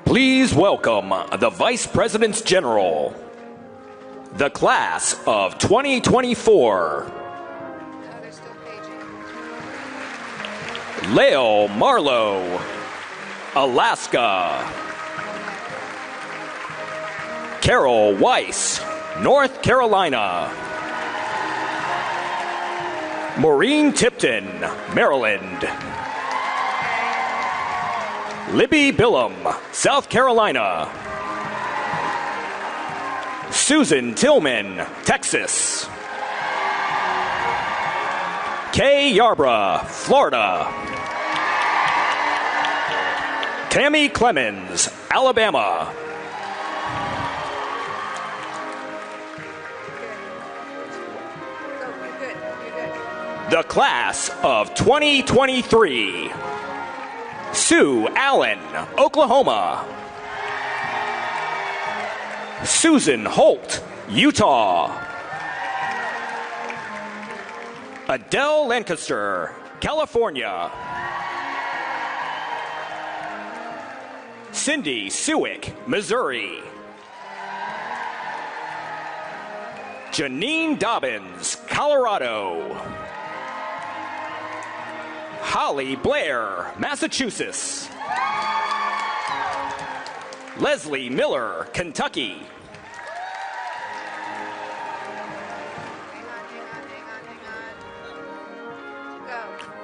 Please welcome the Vice Presidents General, the class of 2024. Lael Marlowe, Alaska. Carol Weiss, North Carolina. Maureen Tipton, Maryland. Libby Billum, South Carolina. Susan Tillman, Texas. Kay Yarbrough, Florida. Tammy Clemens, Alabama. The class of 2023. Sue Allen, Oklahoma. Susan Holt, Utah. Adele Lancaster, California. Cindy Sewick, Missouri. Janine Dobbins, Colorado. Holly Blair, Massachusetts. Leslie Miller, Kentucky.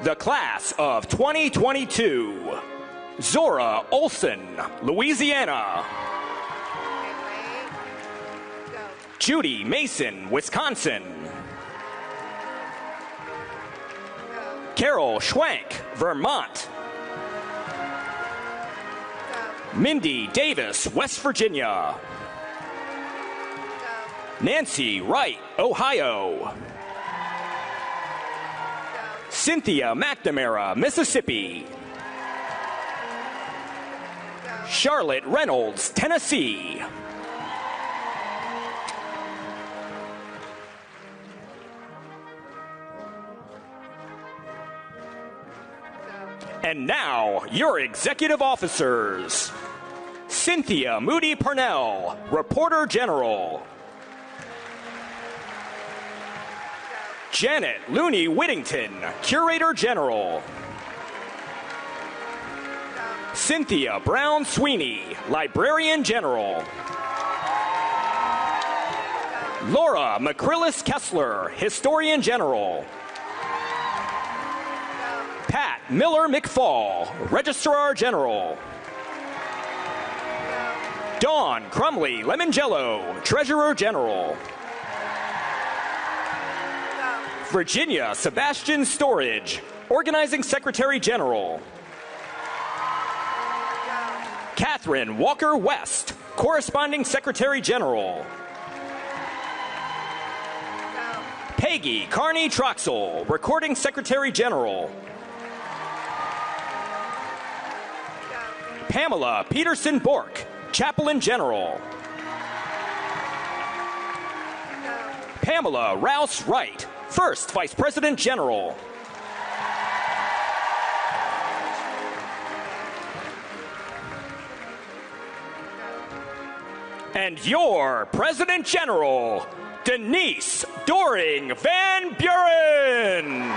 The class of 2022. Zora Olson, Louisiana. Judy Mason, Wisconsin. Carol Schwank, Vermont. Mindy Davis, West Virginia. Nancy Wright, Ohio. Cynthia McNamara, Mississippi. Charlotte Reynolds, Tennessee. And now, your executive officers. Cynthia Moody Parnell, Reporter General. Janet Looney Whittington, Curator General. Cynthia Brown Sweeney, Librarian General. Laura McCrillis Kessler, Historian General. Pat Miller McFall, Registrar General. Dawn Crumley Lemongello, Treasurer General. Virginia Sebastian Storage, Organizing Secretary General. Catherine Walker West, Corresponding Secretary General. Peggy Carney Troxel, Recording Secretary General. Pamela Peterson Bork, Chaplain General. Pamela Rouse Wright, First Vice President General. And your President General, Denise Doring Van Buren.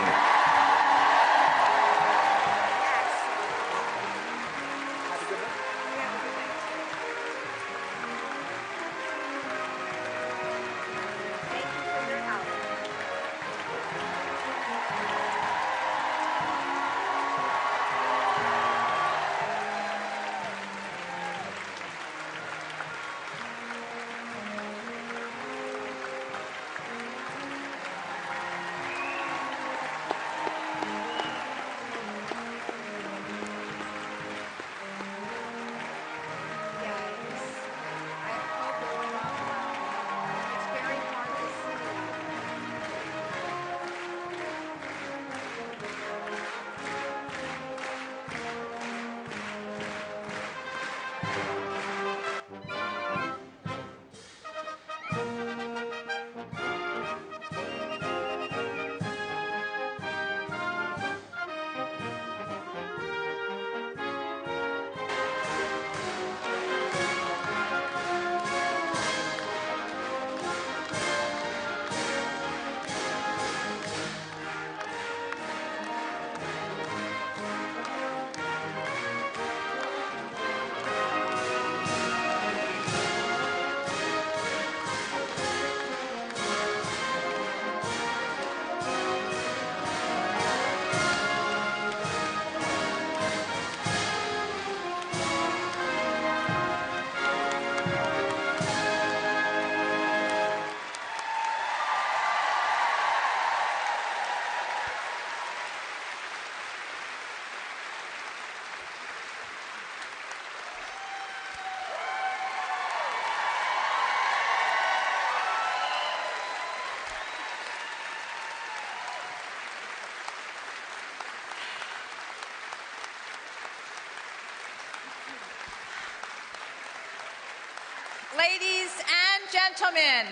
Ladies and gentlemen,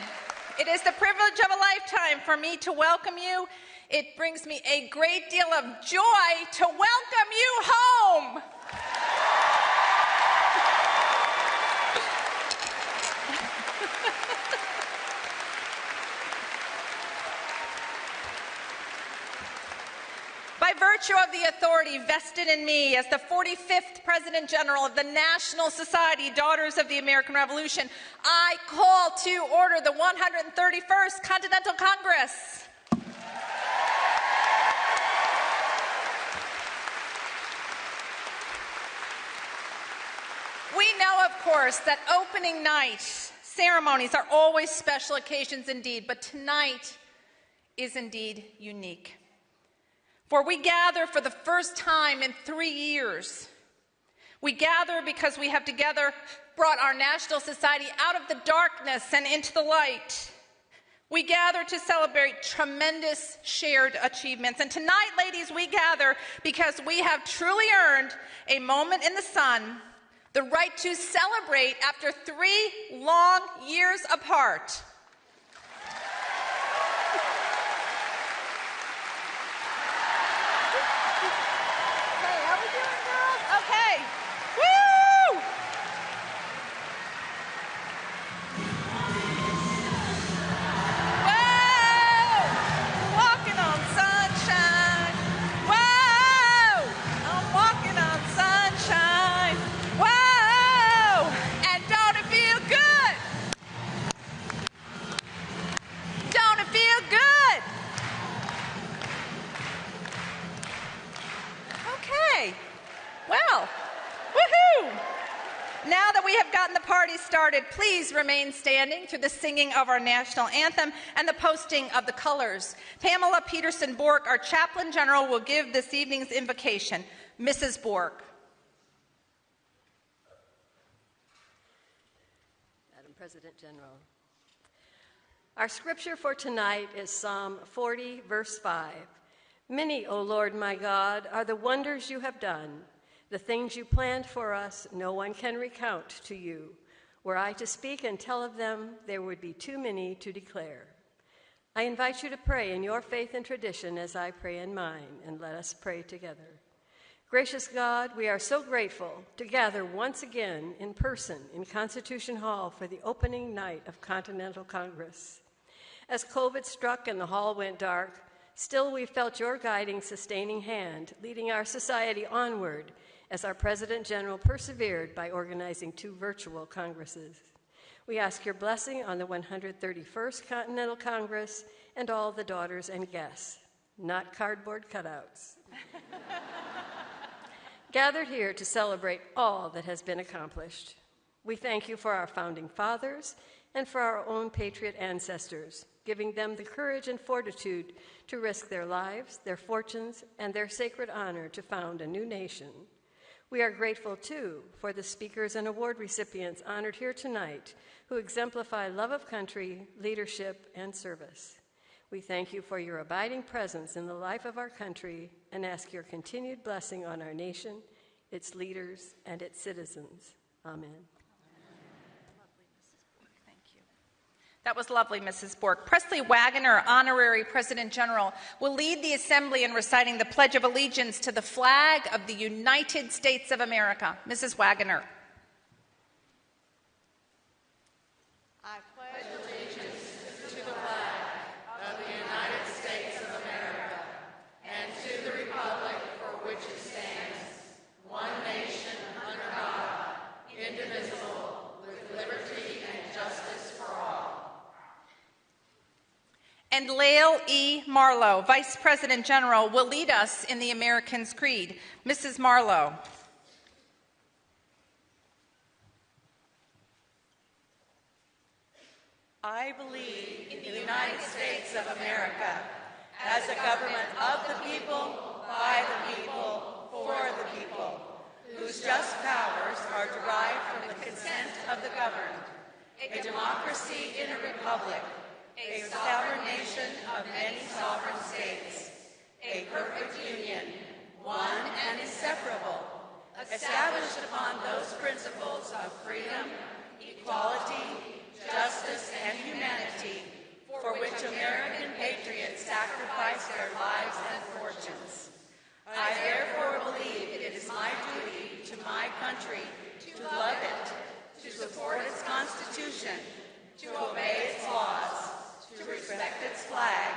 it is the privilege of a lifetime for me to welcome you. It brings me a great deal of joy to welcome you home. By virtue of the authority vested in me as the 45th President General of the National Society Daughters of the American Revolution, I call to order the 131st Continental Congress. We know, of course, that opening night ceremonies are always special occasions indeed, but tonight is indeed unique. For we gather for the first time in 3 years. We gather because we have together brought our national society out of the darkness and into the light. We gather to celebrate tremendous shared achievements. And tonight, ladies, we gather because we have truly earned a moment in the sun, the right to celebrate after 3 long years apart. Okay. Woo! Whoa! Walking on sunshine. Whoa! I'm walking on sunshine. Whoa! And don't it feel good? Don't it feel good? Okay. Well, woohoo! Now that we have gotten the party started, please remain standing through the singing of our national anthem and the posting of the colors. Pamela Peterson Bork, our chaplain general, will give this evening's invocation. Mrs. Bork. Madam President General, our scripture for tonight is Psalm 40, verse 5. Many, O Lord my God, are the wonders you have done. The things you planned for us, no one can recount to you. Were I to speak and tell of them, there would be too many to declare. I invite you to pray in your faith and tradition as I pray in mine, and let us pray together. Gracious God, we are so grateful to gather once again in person in Constitution Hall for the opening night of Continental Congress. As COVID struck and the hall went dark, still we felt your guiding, sustaining hand, leading our society onward as our President General persevered by organizing 2 virtual congresses. We ask your blessing on the 131st Continental Congress and all the daughters and guests, not cardboard cutouts. Gathered here to celebrate all that has been accomplished. We thank you for our founding fathers and for our own patriot ancestors, giving them the courage and fortitude to risk their lives, their fortunes, and their sacred honor to found a new nation. We are grateful, too, for the speakers and award recipients honored here tonight who exemplify love of country, leadership, and service. We thank you for your abiding presence in the life of our country and ask your continued blessing on our nation, its leaders, and its citizens. Amen. That was lovely, Mrs. Bork. Presley Waggoner, Honorary President General, will lead the Assembly in reciting the Pledge of Allegiance to the flag of the United States of America. Mrs. Waggoner. I pledge allegiance to the flag of the United States of America and to the republic for which it stands, one nation under God, indivisible, with liberty and justice for all. And Lael E. Marlowe, Vice President General, will lead us in the American's Creed. Mrs. Marlowe. I believe in the United States of America as a government of the people, by the people, for the people, whose just powers are derived from the consent of the governed, a democracy in a republic, a sovereign nation of many sovereign states, a perfect union, one and inseparable, established upon those principles of freedom, equality, justice, and humanity, for which American patriots sacrificed their lives and fortunes. I therefore believe it is my duty to my country to love it, to support its Constitution, to obey its laws, to respect its flag,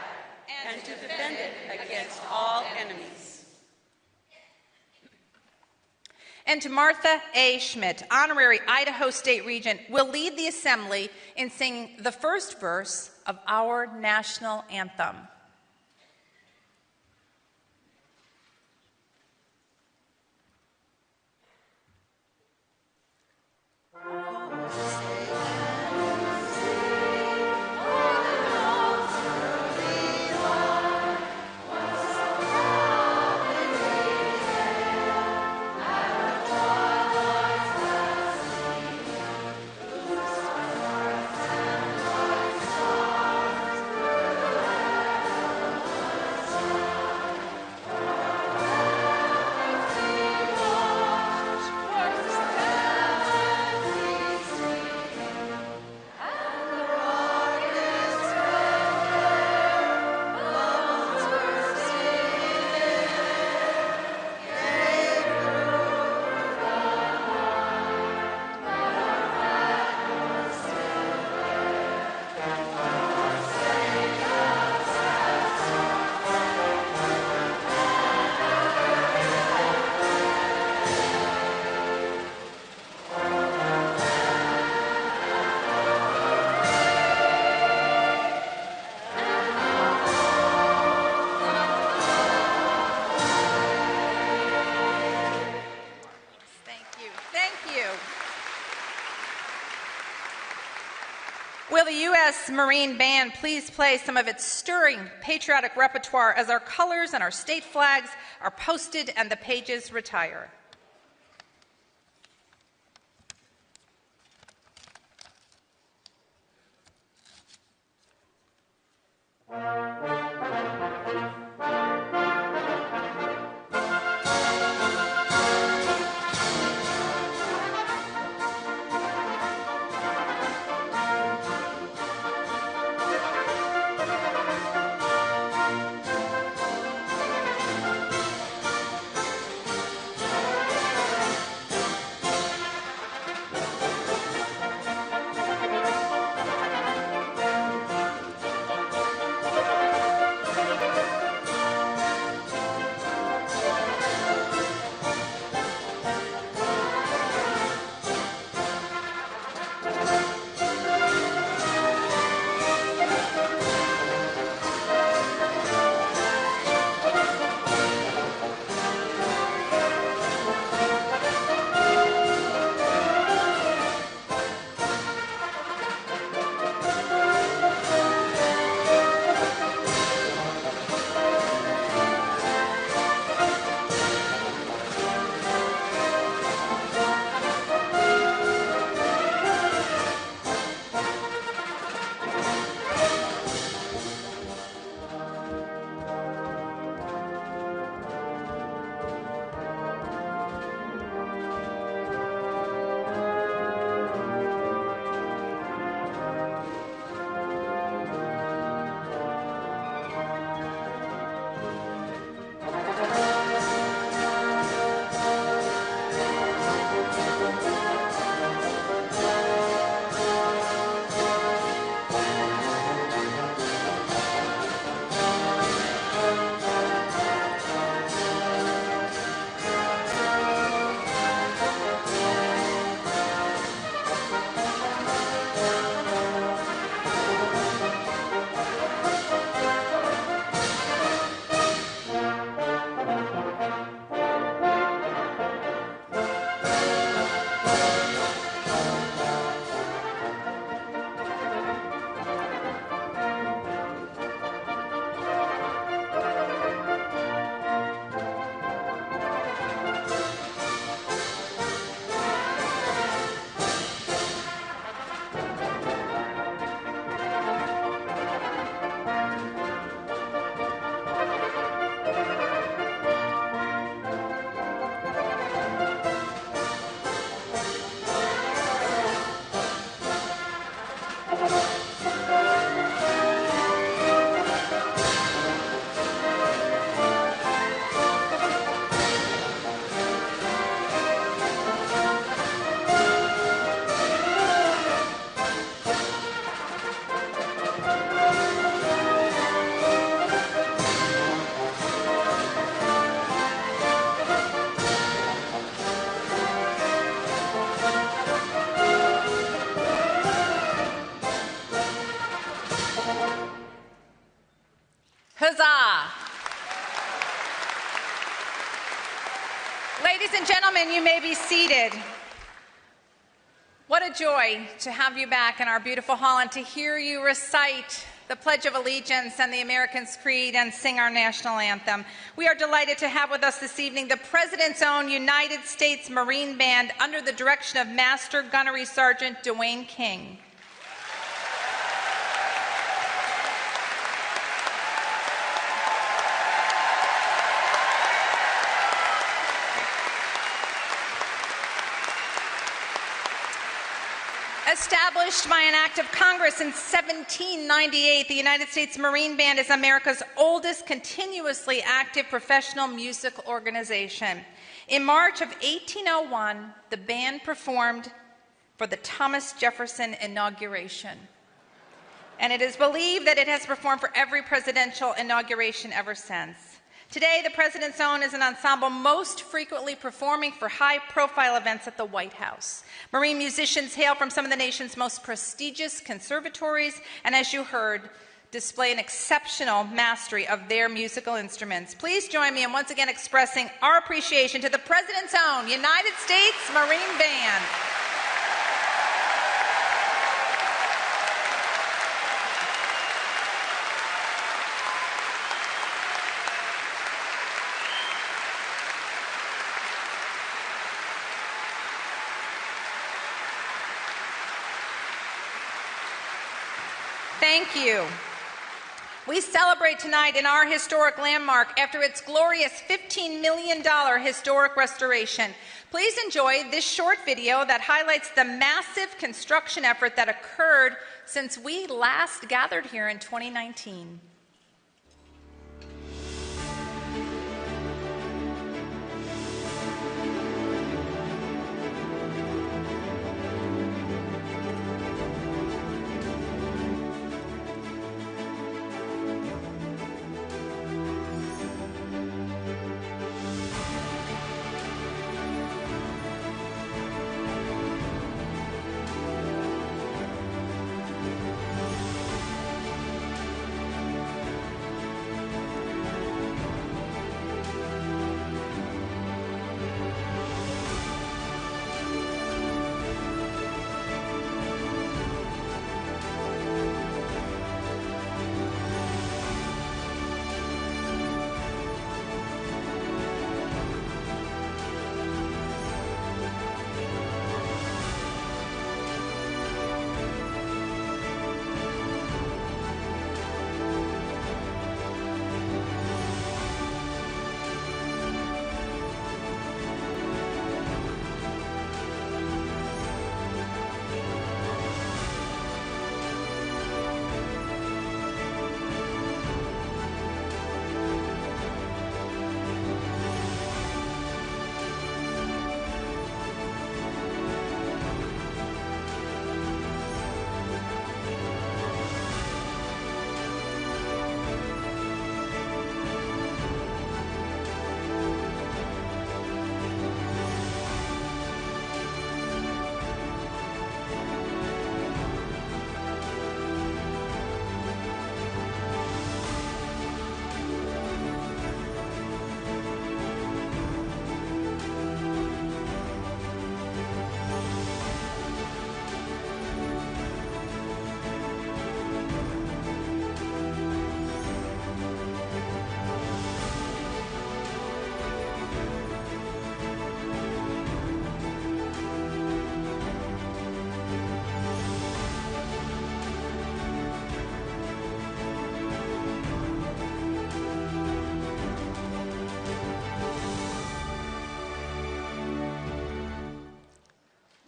and to defend it against all enemies. And to Martha A. Schmidt, Honorary Idaho State Regent, will lead the Assembly in singing the first verse of our national anthem. Will the U.S. Marine Band please play some of its stirring patriotic repertoire as our colors and our state flags are posted and the pages retire? Ladies and gentlemen, you may be seated. What a joy to have you back in our beautiful hall and to hear you recite the Pledge of Allegiance and the American's Creed and sing our national anthem. We are delighted to have with us this evening the President's own United States Marine Band under the direction of Master Gunnery Sergeant Dwayne King. Established by an act of Congress in 1798, the United States Marine Band is America's oldest continuously active professional music organization. In March of 1801, the band performed for the Thomas Jefferson inauguration. And it is believed that it has performed for every presidential inauguration ever since. Today, the President's Own is an ensemble most frequently performing for high-profile events at the White House. Marine musicians hail from some of the nation's most prestigious conservatories, and as you heard, display an exceptional mastery of their musical instruments. Please join me in once again expressing our appreciation to the President's Own United States Marine Band. Thank you. We celebrate tonight in our historic landmark after its glorious $15 million historic restoration. Please enjoy this short video that highlights the massive construction effort that occurred since we last gathered here in 2019.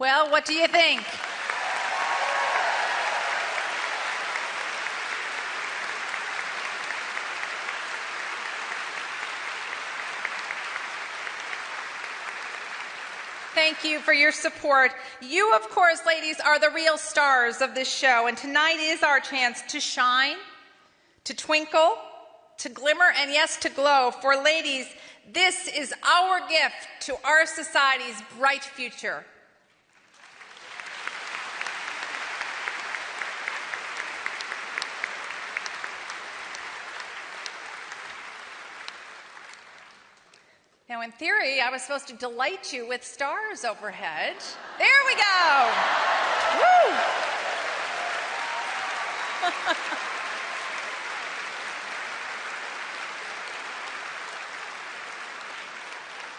Well, what do you think? Thank you for your support. You, of course, ladies, are the real stars of this show, and tonight is our chance to shine, to twinkle, to glimmer, and yes, to glow. For ladies, this is our gift to our society's bright future. Now, in theory, I was supposed to delight you with stars overhead. There we go. Woo!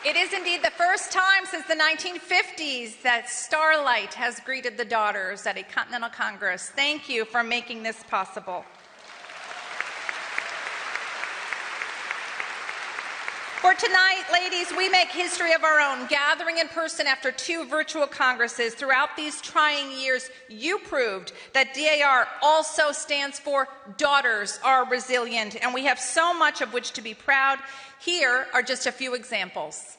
It is indeed the first time since the 1950s that starlight has greeted the daughters at a Continental Congress. Thank you for making this possible. For tonight, ladies, we make history of our own, gathering in person after 2 virtual congresses. Throughout these trying years, you proved that DAR also stands for Daughters Are Resilient, and we have so much of which to be proud. Here are just a few examples.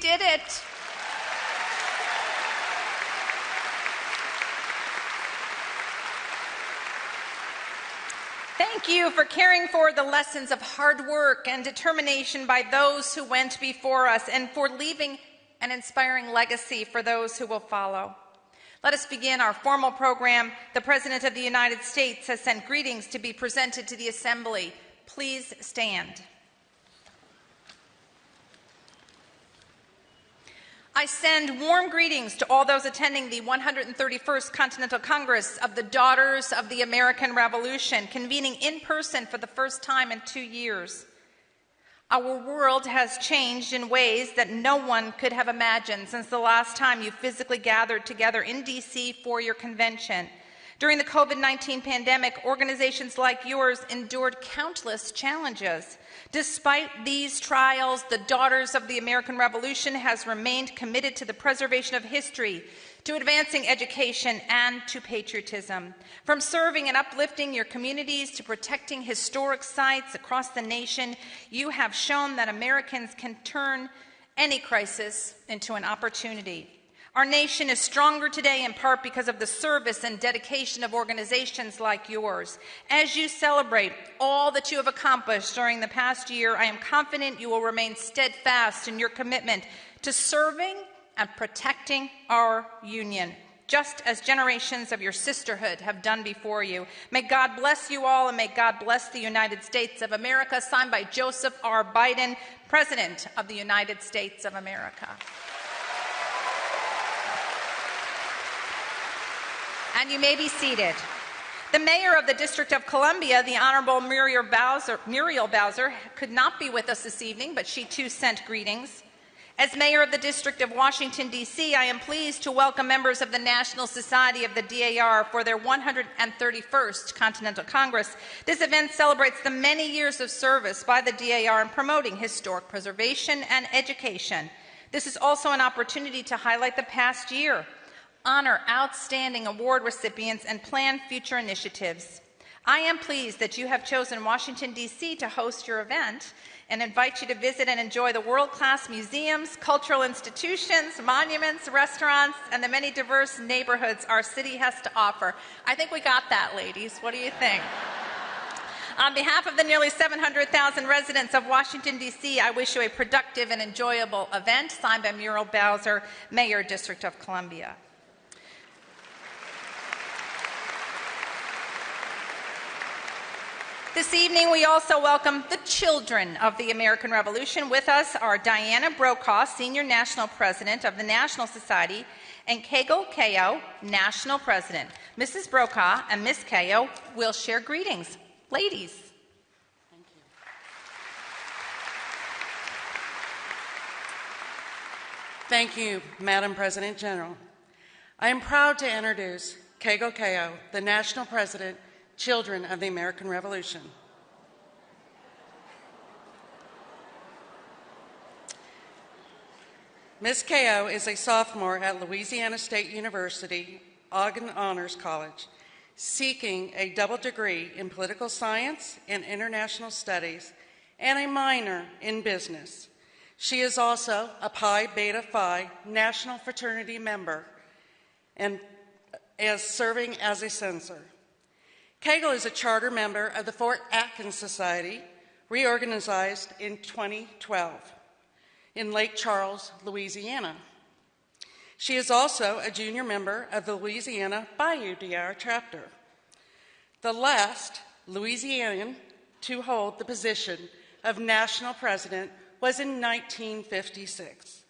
Did it. Thank you for carrying forward the lessons of hard work and determination by those who went before us, and for leaving an inspiring legacy for those who will follow. Let us begin our formal program. The President of the United States has sent greetings to be presented to the Assembly. Please stand. I send warm greetings to all those attending the 131st Continental Congress of the Daughters of the American Revolution, convening in person for the first time in 2 years. Our world has changed in ways that no one could have imagined since the last time you physically gathered together in D.C. for your convention. During the COVID-19 pandemic, organizations like yours endured countless challenges. Despite these trials, the Daughters of the American Revolution has remained committed to the preservation of history, to advancing education, and to patriotism. From serving and uplifting your communities to protecting historic sites across the nation, you have shown that Americans can turn any crisis into an opportunity. Our nation is stronger today in part because of the service and dedication of organizations like yours. As you celebrate all that you have accomplished during the past year, I am confident you will remain steadfast in your commitment to serving and protecting our union, just as generations of your sisterhood have done before you. May God bless you all, and may God bless the United States of America. Signed by Joseph R. Biden, President of the United States of America. And you may be seated. The Mayor of the District of Columbia, the Honorable Muriel Bowser, could not be with us this evening, but she too sent greetings. As Mayor of the District of Washington, D.C., I am pleased to welcome members of the National Society of the DAR for their 131st Continental Congress. This event celebrates the many years of service by the DAR in promoting historic preservation and education. This is also an opportunity to highlight the past year, honor outstanding award recipients, and plan future initiatives. I am pleased that you have chosen Washington, D.C. to host your event, and invite you to visit and enjoy the world-class museums, cultural institutions, monuments, restaurants, and the many diverse neighborhoods our city has to offer. I think we got that, ladies. What do you think? On behalf of the nearly 700,000 residents of Washington, D.C., I wish you a productive and enjoyable event. Signed by Muriel Bowser, Mayor, District of Columbia. This evening, we also welcome the children of the American Revolution. With us are Diana Brokaw, Senior National President of the National Society, and Kegel Kao, National President. Mrs. Brokaw and Ms. Kao will share greetings. Ladies. Thank you. Thank you, Madam President General. I am proud to introduce Kegel Kao, the National President, Children of the American Revolution. Ms. Kao is a sophomore at Louisiana State University, Ogden Honors College, seeking a double degree in political science and international studies and a minor in business. She is also a Pi Beta Phi National Fraternity member and is serving as a censor. Kegel is a charter member of the Fort Atkins Society, reorganized in 2012 in Lake Charles, Louisiana. She is also a junior member of the Louisiana Bayou DAR chapter, the last Louisianian to hold the position of national president was in 1956.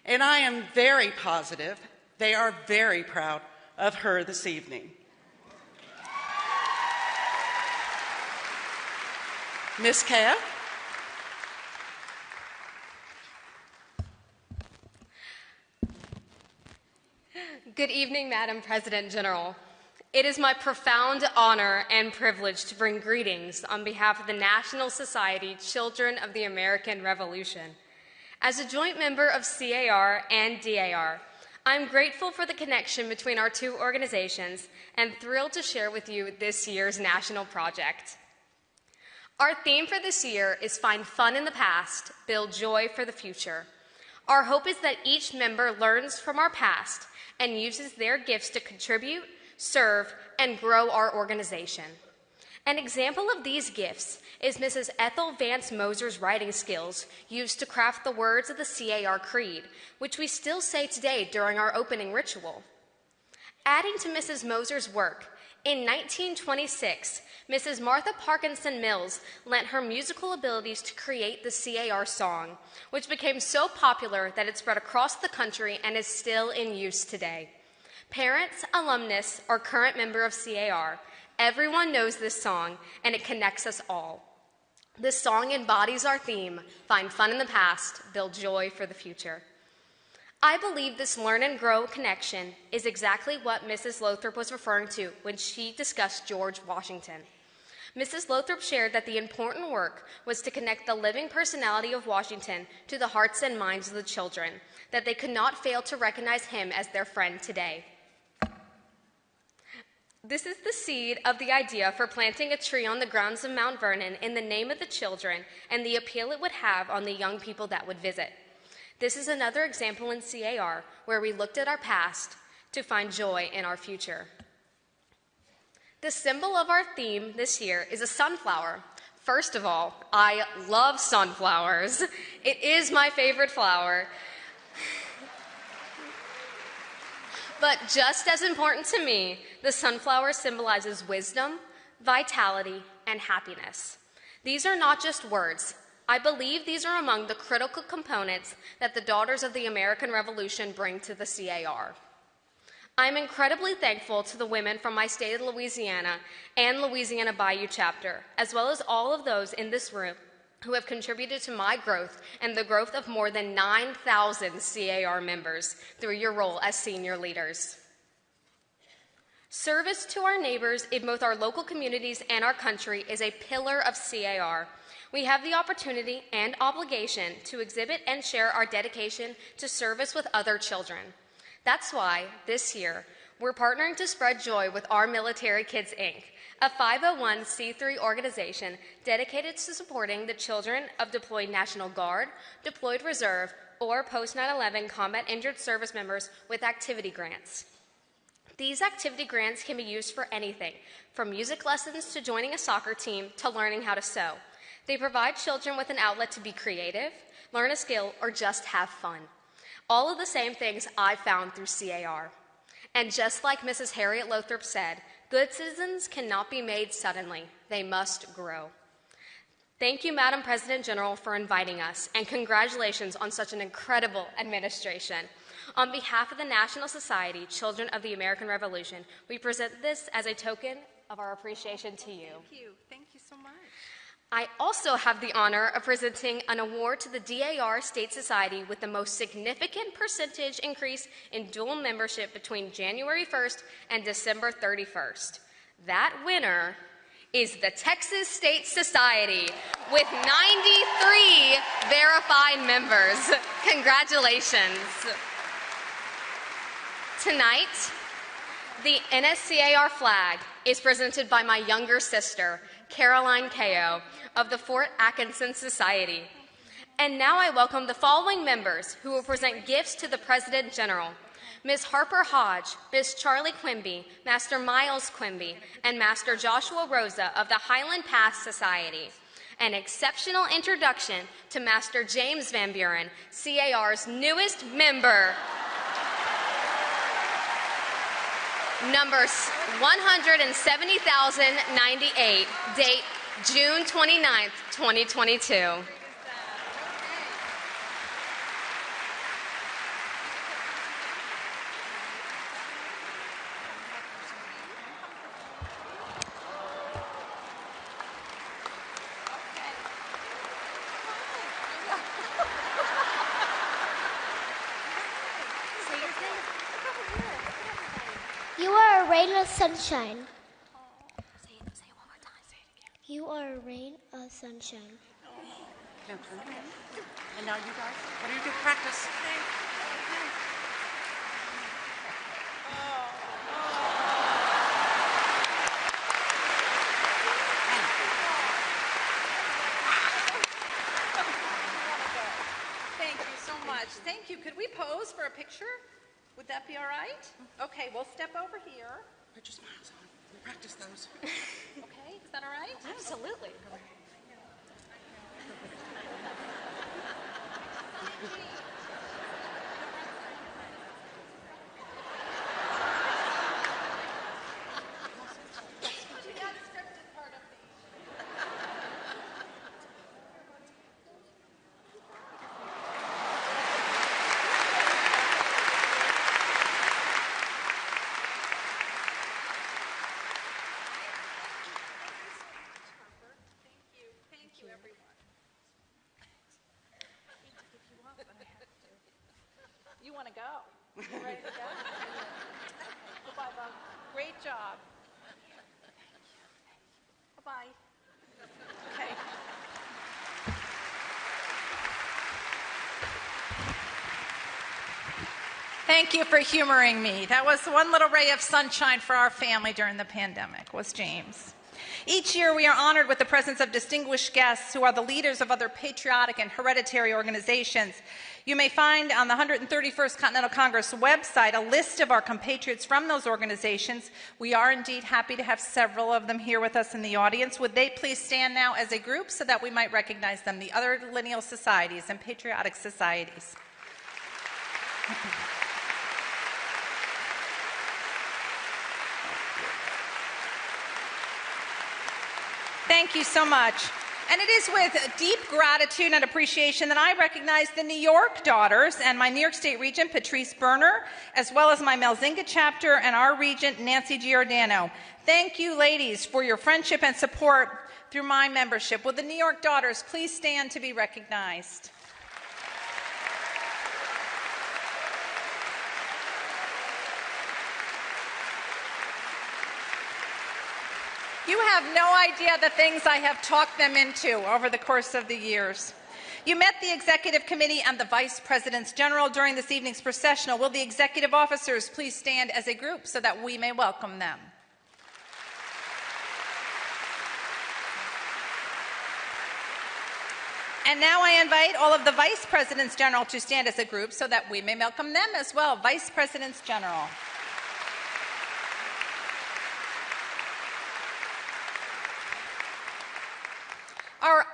And I am very positive they are very proud of her this evening. Ms. Kao? Good evening, Madam President General. It is my profound honor and privilege to bring greetings on behalf of the National Society Children of the American Revolution. As a joint member of CAR and DAR, I'm grateful for the connection between our two organizations and thrilled to share with you this year's national project. Our theme for this year is Find Fun in the Past, Build Joy for the Future. Our hope is that each member learns from our past and uses their gifts to contribute, serve, and grow our organization. An example of these gifts is Mrs. Ethel Vance Moser's writing skills used to craft the words of the CAR Creed, which we still say today during our opening ritual. Adding to Mrs. Moser's work, in 1926, Mrs. Martha Parkinson Mills lent her musical abilities to create the CAR song, which became so popular that it spread across the country and is still in use today. Parents, alumnus, or current member of CAR, everyone knows this song, and it connects us all. This song embodies our theme, Find Fun in the Past, Build Joy for the Future. I believe this learn and grow connection is exactly what Mrs. Lothrop was referring to when she discussed George Washington. Mrs. Lothrop shared that the important work was to connect the living personality of Washington to the hearts and minds of the children, that they could not fail to recognize him as their friend today. This is the seed of the idea for planting a tree on the grounds of Mount Vernon in the name of the children and the appeal it would have on the young people that would visit. This is another example in CAR where we looked at our past to find joy in our future. The symbol of our theme this year is a sunflower. First of all, I love sunflowers. It is my favorite flower. But just as important to me, the sunflower symbolizes wisdom, vitality, and happiness. These are not just words. I believe these are among the critical components that the Daughters of the American Revolution bring to the CAR. I'm incredibly thankful to the women from my state of Louisiana and Louisiana Bayou chapter, as well as all of those in this room who have contributed to my growth and the growth of more than 9,000 CAR members through your role as senior leaders. Service to our neighbors in both our local communities and our country is a pillar of CAR. We have the opportunity and obligation to exhibit and share our dedication to service with other children. That's why, this year, we're partnering to spread joy with Our Military Kids, Inc., a 501c3 organization dedicated to supporting the children of deployed National Guard, deployed Reserve, or post-9/11 combat injured service members with activity grants. These activity grants can be used for anything, from music lessons to joining a soccer team to learning how to sew. They provide children with an outlet to be creative, learn a skill, or just have fun. All of the same things I found through CAR. And just like Mrs. Harriet Lothrop said, good citizens cannot be made suddenly. They must grow. Thank you, Madam President General, for inviting us, and congratulations on such an incredible administration. On behalf of the National Society, Children of the American Revolution, we present this as a token of our appreciation to you. Thank you. Thank you so much. I also have the honor of presenting an award to the DAR State Society with the most significant percentage increase in dual membership between January 1st and December 31st. That winner is the Texas State Society with 93 verified members. Congratulations. Tonight, the NSCAR flag is presented by my younger sister, Caroline Kao, of the Fort Atkinson Society. And now I welcome the following members who will present gifts to the President General: Ms. Harper Hodge, Ms. Charlie Quimby, Master Miles Quimby, and Master Joshua Rosa of the Highland Pass Society. An exceptional introduction to Master James Van Buren, CAR's newest member. Number 170,098, date June 29th, 2022. You are a rain of sunshine. Say it one more time. Say it again. You are a rain of sunshine. Now turn it in. And now you guys, what do you do? Practice. Thank you so much. Thank you. Could we pose for a picture? Would that be all right? Okay, we'll step over here. Put your smiles on. We practice those. Okay, is that all right? Absolutely. You want to go? You ready to go? Goodbye, love. Great job. Bye-bye. Okay. Thank you for humoring me. That was one little ray of sunshine for our family during the pandemic, was James. Each year, we are honored with the presence of distinguished guests who are the leaders of other patriotic and hereditary organizations. You may find on the 131st Continental Congress website a list of our compatriots from those organizations. We are indeed happy to have several of them here with us in the audience. Would they please stand now as a group so that we might recognize them, the other lineal societies and patriotic societies. Thank you so much. And it is with deep gratitude and appreciation that I recognize the New York daughters and my New York State Regent, Patrice Berner, as well as my Melzinga chapter and our Regent, Nancy Giordano. Thank you, ladies, for your friendship and support through my membership. Will the New York daughters please stand to be recognized? You have no idea the things I have talked them into over the course of the years. You met the Executive Committee and the Vice Presidents General during this evening's processional. Will the executive officers please stand as a group so that we may welcome them? And now I invite all of the Vice Presidents General to stand as a group so that we may welcome them as well. Vice Presidents General.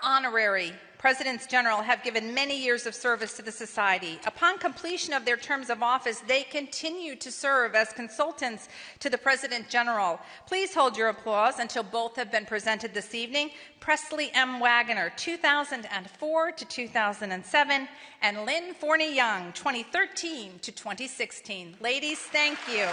Honorary Presidents General have given many years of service to the Society. Upon completion of their terms of office, they continue to serve as consultants to the President General. Please hold your applause until both have been presented this evening. Presley M. Wagoner, 2004 to 2007, and Lynn Forney Young, 2013 to 2016. Ladies, thank you.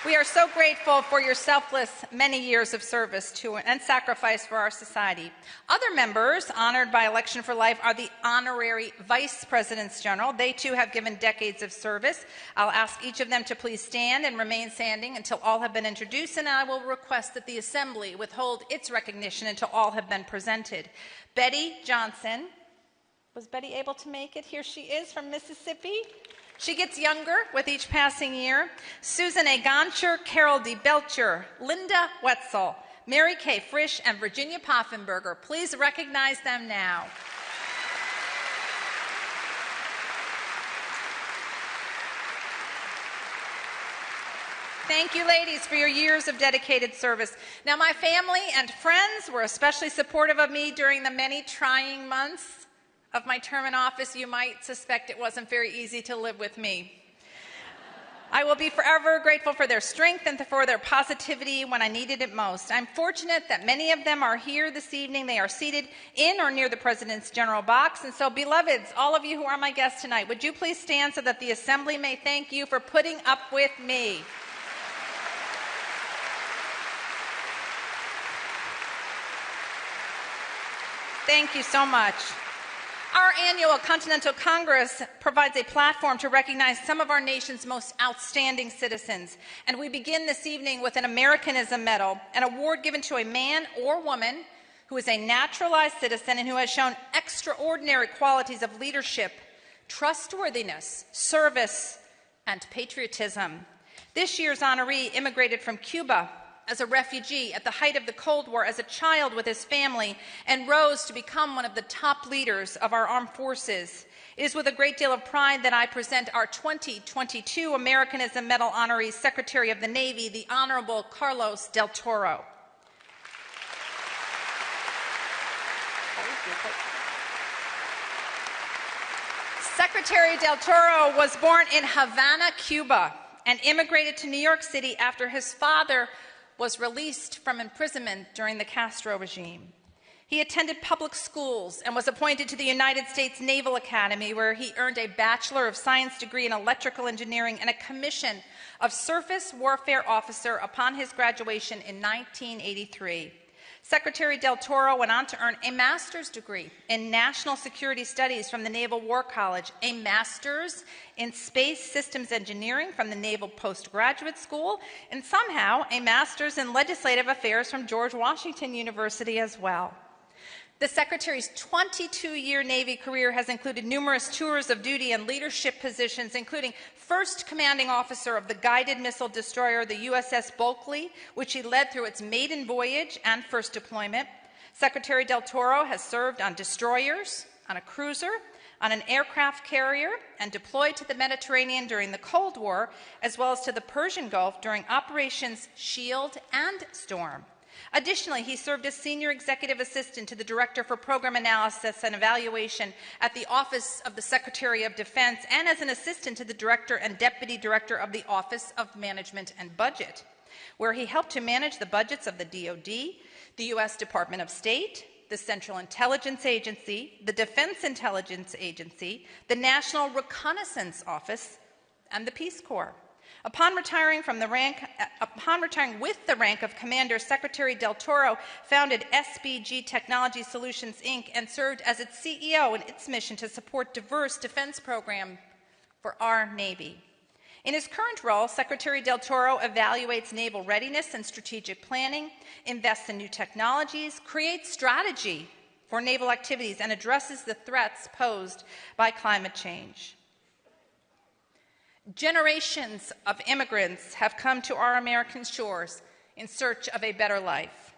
We are so grateful for your selfless many years of service to and sacrifice for our society. Other members honored by election for life are the Honorary Vice Presidents General. They too have given decades of service. I'll ask each of them to please stand and remain standing until all have been introduced, and I will request that the Assembly withhold its recognition until all have been presented. Betty Johnson. Was Betty able to make it? Here she is from Mississippi. She gets younger with each passing year. Susan A. Goncher, Carol D. Belcher, Linda Wetzel, Mary K. Frisch, and Virginia Poffenberger. Please recognize them now. Thank you, ladies, for your years of dedicated service. Now, my family and friends were especially supportive of me during the many trying months of my term in office. You might suspect it wasn't very easy to live with me. I will be forever grateful for their strength and for their positivity when I needed it most. I'm fortunate that many of them are here this evening. They are seated in or near the President's General box. And so, beloveds, all of you who are my guests tonight, would you please stand so that the Assembly may thank you for putting up with me? Thank you so much. Our annual Continental Congress provides a platform to recognize some of our nation's most outstanding citizens. And we begin this evening with an Americanism Medal, an award given to a man or woman who is a naturalized citizen and who has shown extraordinary qualities of leadership, trustworthiness, service, and patriotism. This year's honoree immigrated from Cuba as a refugee at the height of the Cold War as a child with his family and rose to become one of the top leaders of our armed forces. It is with a great deal of pride that I present our 2022 Americanism Medal honoree, Secretary of the Navy, the Honorable Carlos del Toro. Secretary del Toro was born in Havana, Cuba, and immigrated to New York City after his father was released from imprisonment during the Castro regime. He attended public schools and was appointed to the United States Naval Academy, where he earned a Bachelor of Science degree in electrical engineering and a commission of Surface Warfare Officer upon his graduation in 1983. Secretary del Toro went on to earn a master's degree in National Security Studies from the Naval War College, a master's in Space Systems Engineering from the Naval Postgraduate School, and somehow a master's in Legislative Affairs from George Washington University as well. The Secretary's 22-year Navy career has included numerous tours of duty and leadership positions, including first commanding officer of the guided missile destroyer, the USS Bulkley, which he led through its maiden voyage and first deployment. Secretary del Toro has served on destroyers, on a cruiser, on an aircraft carrier, and deployed to the Mediterranean during the Cold War, as well as to the Persian Gulf during Operations Shield and Storm. Additionally, he served as Senior Executive Assistant to the Director for Program Analysis and Evaluation at the Office of the Secretary of Defense and as an Assistant to the Director and Deputy Director of the Office of Management and Budget, where he helped to manage the budgets of the DoD, the U.S. Department of State, the Central Intelligence Agency, the Defense Intelligence Agency, the National Reconnaissance Office, and the Peace Corps. Upon retiring with the rank of Commander, Secretary del Toro founded SBG Technology Solutions, Inc., and served as its CEO in its mission to support diverse defense programs for our Navy. In his current role, Secretary del Toro evaluates naval readiness and strategic planning, invests in new technologies, creates strategy for naval activities, and addresses the threats posed by climate change. Generations of immigrants have come to our American shores in search of a better life.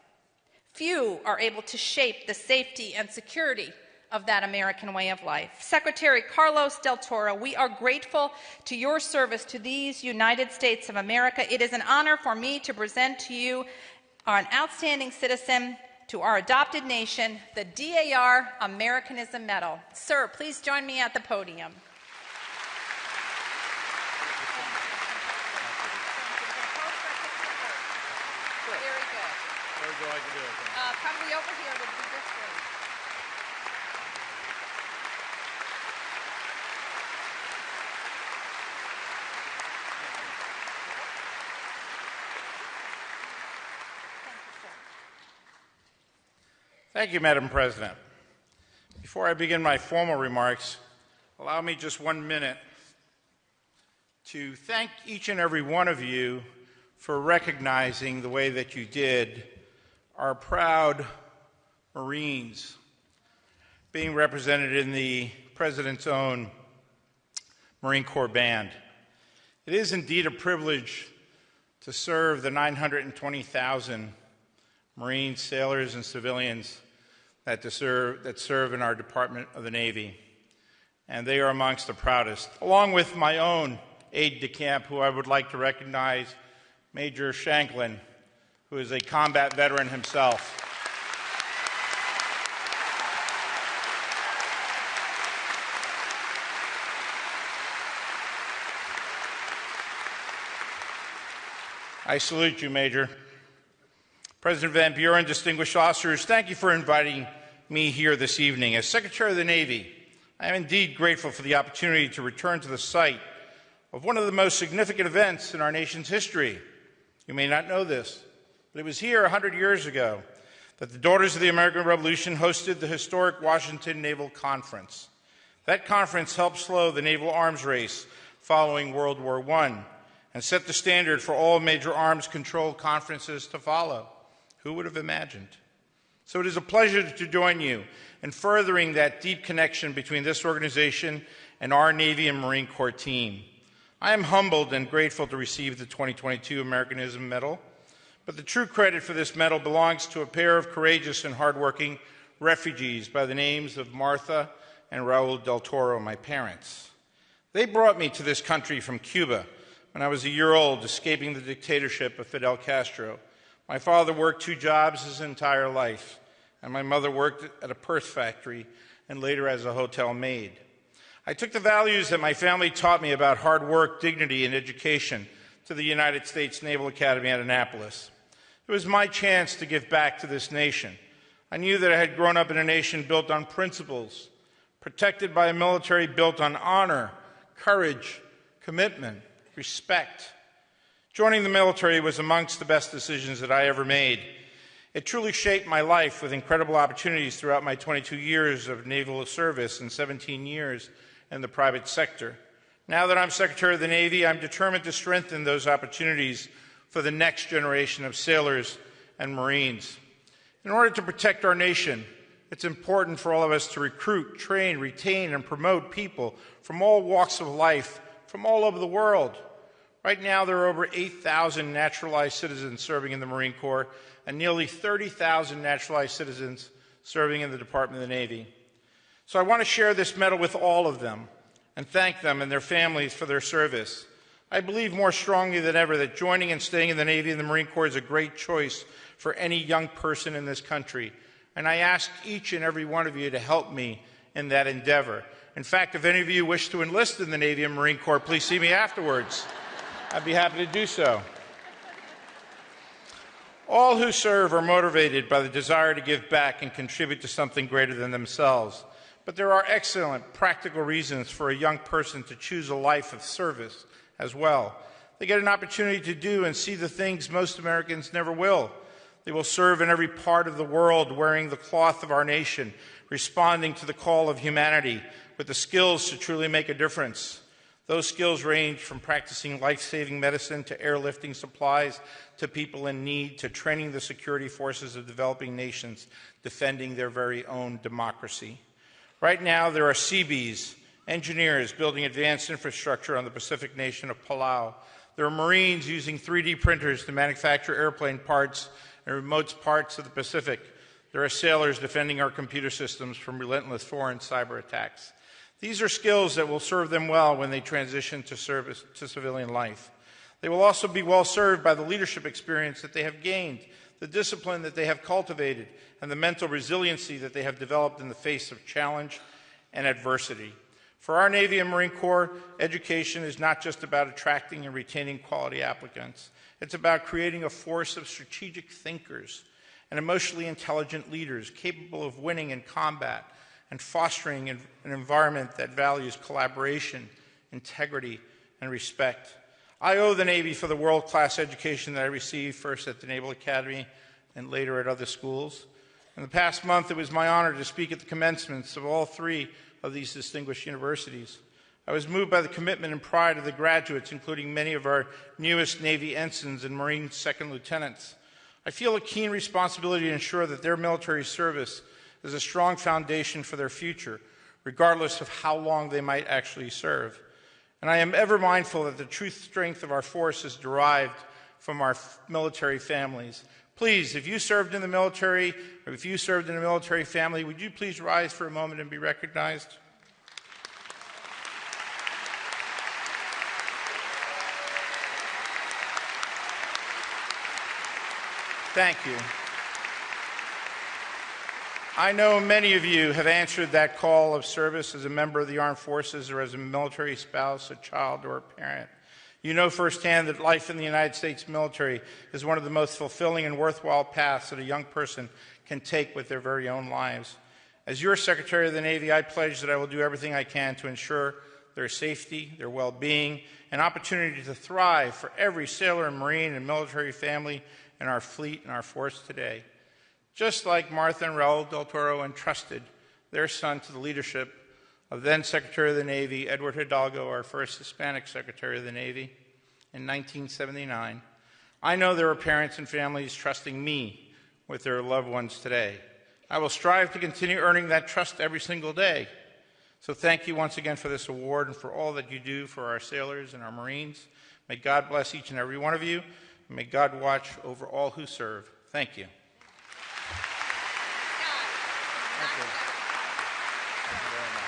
Few are able to shape the safety and security of that American way of life. Secretary Carlos del Toro, we are grateful to your service to these United States of America. It is an honor for me to present to you an outstanding citizen to our adopted nation, the DAR Americanism Medal. Sir, please join me at the podium. Very good. Where would you like to do it? Probably over here would be just great. Thank you, Madam President. Before I begin my formal remarks, allow me just 1 minute to thank each and every one of you for recognizing the way that you did our proud Marines being represented in the President's own Marine Corps Band. It is indeed a privilege to serve the 920,000 Marines, sailors, and civilians that serve in our Department of the Navy, and they are amongst the proudest, along with my own aide-de-camp, who I would like to recognize, Major Shanklin, who is a combat veteran himself. I salute you, Major. President Van Buren, distinguished officers, thank you for inviting me here this evening. As Secretary of the Navy, I am indeed grateful for the opportunity to return to the site of one of the most significant events in our nation's history. You may not know this, but it was here 100 years ago that the Daughters of the American Revolution hosted the historic Washington Naval Conference. That conference helped slow the naval arms race following World War I and set the standard for all major arms control conferences to follow. Who would have imagined? So it is a pleasure to join you in furthering that deep connection between this organization and our Navy and Marine Corps team. I am humbled and grateful to receive the 2022 Americanism Medal, but the true credit for this medal belongs to a pair of courageous and hardworking refugees by the names of Martha and Raul del Toro, my parents. They brought me to this country from Cuba when I was a year old, escaping the dictatorship of Fidel Castro. My father worked 2 jobs his entire life, and my mother worked at a purse factory and later as a hotel maid. I took the values that my family taught me about hard work, dignity, and education to the United States Naval Academy at Annapolis. It was my chance to give back to this nation. I knew that I had grown up in a nation built on principles, protected by a military built on honor, courage, commitment, respect. Joining the military was amongst the best decisions that I ever made. It truly shaped my life with incredible opportunities throughout my 22 years of naval service and 17 years in the private sector. Now that I'm Secretary of the Navy, I'm determined to strengthen those opportunities for the next generation of sailors and Marines. In order to protect our nation, it's important for all of us to recruit, train, retain, and promote people from all walks of life, from all over the world. Right now, there are over 8,000 naturalized citizens serving in the Marine Corps and nearly 30,000 naturalized citizens serving in the Department of the Navy. So I want to share this medal with all of them and thank them and their families for their service. I believe more strongly than ever that joining and staying in the Navy and the Marine Corps is a great choice for any young person in this country. And I ask each and every one of you to help me in that endeavor. In fact, if any of you wish to enlist in the Navy and Marine Corps, please see me afterwards. I'd be happy to do so. All who serve are motivated by the desire to give back and contribute to something greater than themselves. But there are excellent practical reasons for a young person to choose a life of service as well. They get an opportunity to do and see the things most Americans never will. They will serve in every part of the world wearing the cloth of our nation, responding to the call of humanity with the skills to truly make a difference. Those skills range from practicing life-saving medicine to airlifting supplies to people in need to training the security forces of developing nations defending their very own democracy. Right now, there are Seabees, engineers building advanced infrastructure on the Pacific nation of Palau. There are Marines using 3D printers to manufacture airplane parts and remote parts of the Pacific. There are sailors defending our computer systems from relentless foreign cyber attacks. These are skills that will serve them well when they transition to service to civilian life. They will also be well served by the leadership experience that they have gained, the discipline that they have cultivated, and the mental resiliency that they have developed in the face of challenge and adversity. For our Navy and Marine Corps, education is not just about attracting and retaining quality applicants. It's about creating a force of strategic thinkers and emotionally intelligent leaders capable of winning in combat and fostering an environment that values collaboration, integrity, and respect. I owe the Navy for the world-class education that I received first at the Naval Academy and later at other schools. In the past month, it was my honor to speak at the commencements of all three of these distinguished universities. I was moved by the commitment and pride of the graduates, including many of our newest Navy ensigns and Marine second lieutenants. I feel a keen responsibility to ensure that their military service is a strong foundation for their future, regardless of how long they might actually serve. And I am ever mindful that the true strength of our force is derived from our military families. Please, if you served in the military, or if you served in a military family, would you please rise for a moment and be recognized? Thank you. I know many of you have answered that call of service as a member of the armed forces or as a military spouse, a child, or a parent. You know firsthand that life in the United States military is one of the most fulfilling and worthwhile paths that a young person can take with their very own lives. As your Secretary of the Navy, I pledge that I will do everything I can to ensure their safety, their well-being, and opportunity to thrive for every sailor and Marine and military family in our fleet and our force today. Just like Martha and Raul del Toro entrusted their son to the leadership of then Secretary of the Navy, Edward Hidalgo, our first Hispanic Secretary of the Navy, in 1979, I know there are parents and families trusting me with their loved ones today. I will strive to continue earning that trust every single day. So thank you once again for this award and for all that you do for our sailors and our Marines. May God bless each and every one of you. And may God watch over all who serve. Thank you. Thank you. Thank you very much.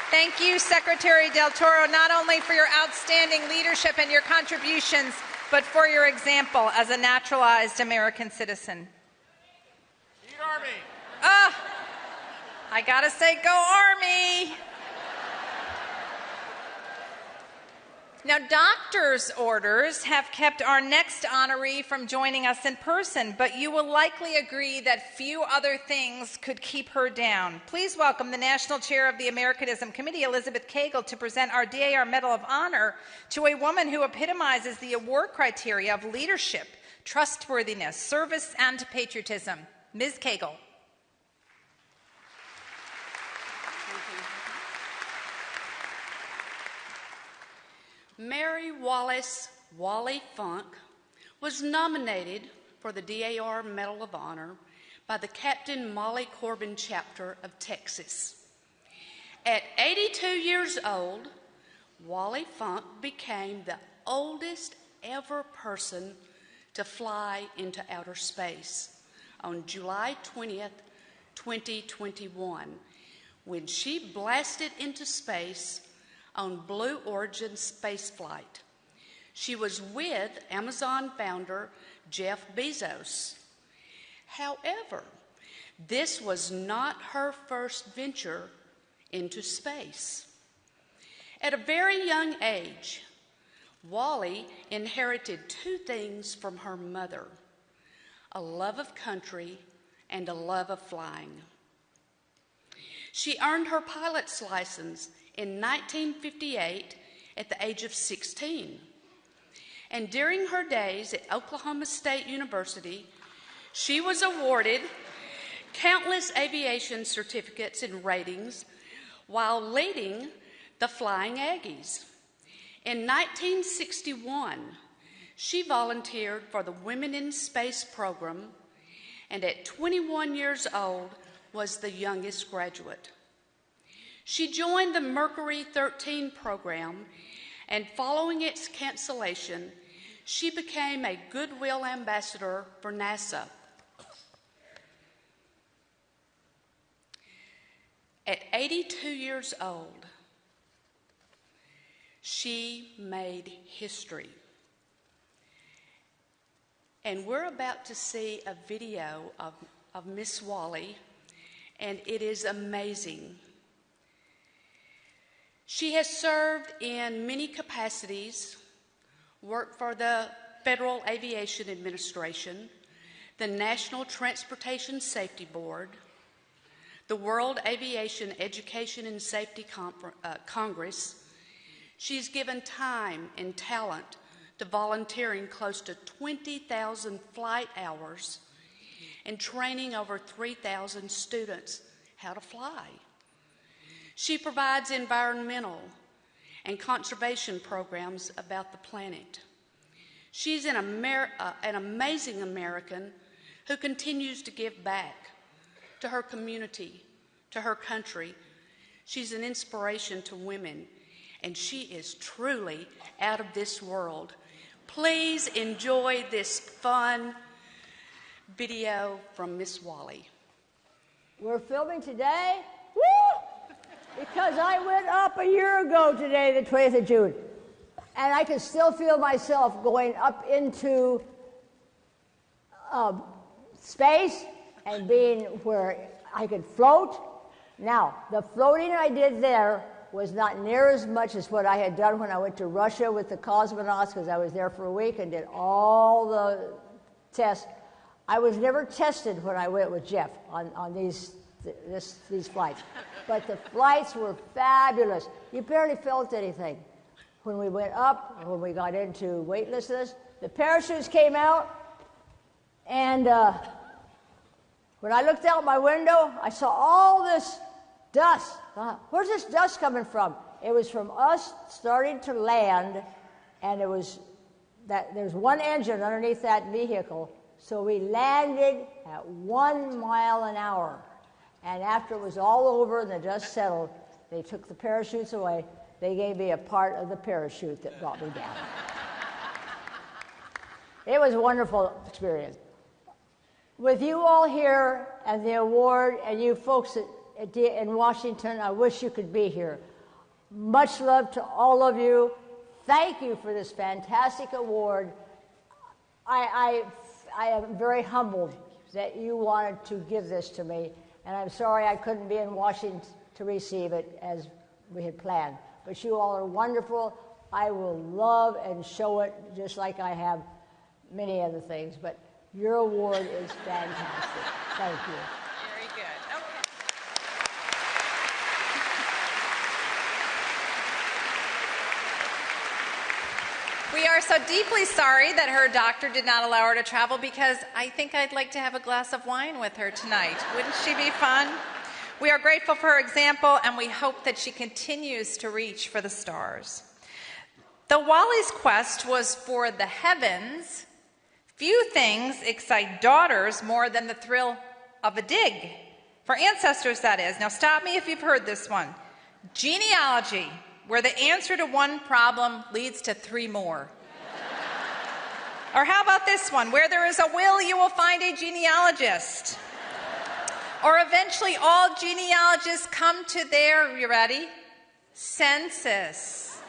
Thank you, Secretary del Toro, not only for your outstanding leadership and your contributions, but for your example as a naturalized American citizen. Eat Army! I gotta say, go Army! Now, doctor's orders have kept our next honoree from joining us in person, but you will likely agree that few other things could keep her down. Please welcome the National Chair of the Americanism Committee, Elizabeth Cagle, to present our DAR Medal of Honor to a woman who epitomizes the award criteria of leadership, trustworthiness, service, and patriotism. Ms. Cagle. Mary Wallace Wally Funk was nominated for the DAR Medal of Honor by the Captain Molly Corbin chapter of Texas. At 82 years old, Wally Funk became the oldest ever person to fly into outer space on July 20th, 2021, when she blasted into space on Blue Origin spaceflight. She was with Amazon founder Jeff Bezos. However, this was not her first venture into space. At a very young age, Wally inherited two things from her mother: a love of country and a love of flying. She earned her pilot's license in 1958 at the age of 16. And during her days at Oklahoma State University, she was awarded countless aviation certificates and ratings while leading the Flying Aggies. In 1961, she volunteered for the Women in Space program and at 21 years old was the youngest graduate. She joined the Mercury 13 program, and following its cancellation, she became a Goodwill Ambassador for NASA. At 82 years old, she made history. And we're about to see a video of Miss Wally, and it is amazing. She has served in many capacities, worked for the Federal Aviation Administration, the National Transportation Safety Board, the World Aviation Education and Safety Congress. She's given time and talent to volunteering close to 20,000 flight hours and training over 3,000 students how to fly. She provides environmental and conservation programs about the planet. She's an amazing American who continues to give back to her community, to her country. She's an inspiration to women, and she is truly out of this world. Please enjoy this fun video from Miss Wally. We're filming today, woo! Because I went up a year ago today, the 20th of June, and I can still feel myself going up into space and being where I could float. Now, the floating I did there was not near as much as what I had done when I went to Russia with the cosmonauts, because I was there for a week and did all the tests. I was never tested when I went with Jeff on these flights. But the flights were fabulous. You barely felt anything. When we went up, when we got into weightlessness, the parachutes came out, and when I looked out my window, I saw all this dust. Where's this dust coming from? It was from us starting to land, and it was that there's one engine underneath that vehicle, so we landed at 1 mile an hour. And after it was all over and the dust settled, they took the parachutes away. They gave me a part of the parachute that brought me down. It was a wonderful experience. With you all here and the award and you folks in Washington, I wish you could be here. Much love to all of you. Thank you for this fantastic award. I am very humbled that you wanted to give this to me. And I'm sorry I couldn't be in Washington to receive it as we had planned. But you all are wonderful. I will love and show it just like I have many other things. But your award is fantastic. Thank you. Very good. Okay. We are so deeply sorry that her doctor did not allow her to travel, because I think I'd like to have a glass of wine with her tonight. Wouldn't she be fun? We are grateful for her example, and we hope that she continues to reach for the stars. Though Wally's quest was for the heavens, few things excite daughters more than the thrill of a dig. For ancestors, that is. Now stop me if you've heard this one. Genealogy, where the answer to one problem leads to 3 more. Or how about this one? Where there is a will, you will find a genealogist. Or eventually all genealogists come to their, you ready? Census.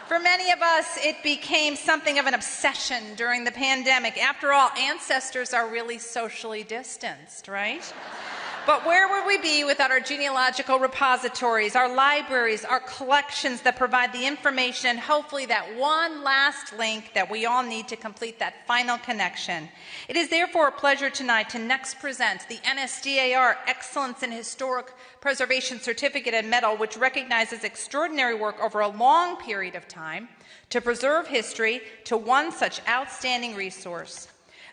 For many of us, it became something of an obsession during the pandemic. After all, ancestors are really socially distanced, right? But where would we be without our genealogical repositories, our libraries, our collections that provide the information, and hopefully that one last link that we all need to complete that final connection? It is therefore a pleasure tonight to next present the Nsdar Excellence in Historic Preservation Certificate and Medal, which recognizes extraordinary work over a long period of time to preserve history to one such outstanding resource.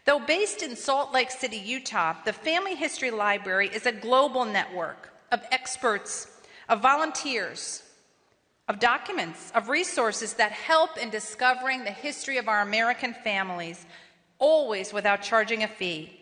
Though based in Salt Lake City, Utah, the Family History Library is a global network of experts, of volunteers, of documents, of resources that help in discovering the history of our American families, always without charging a fee.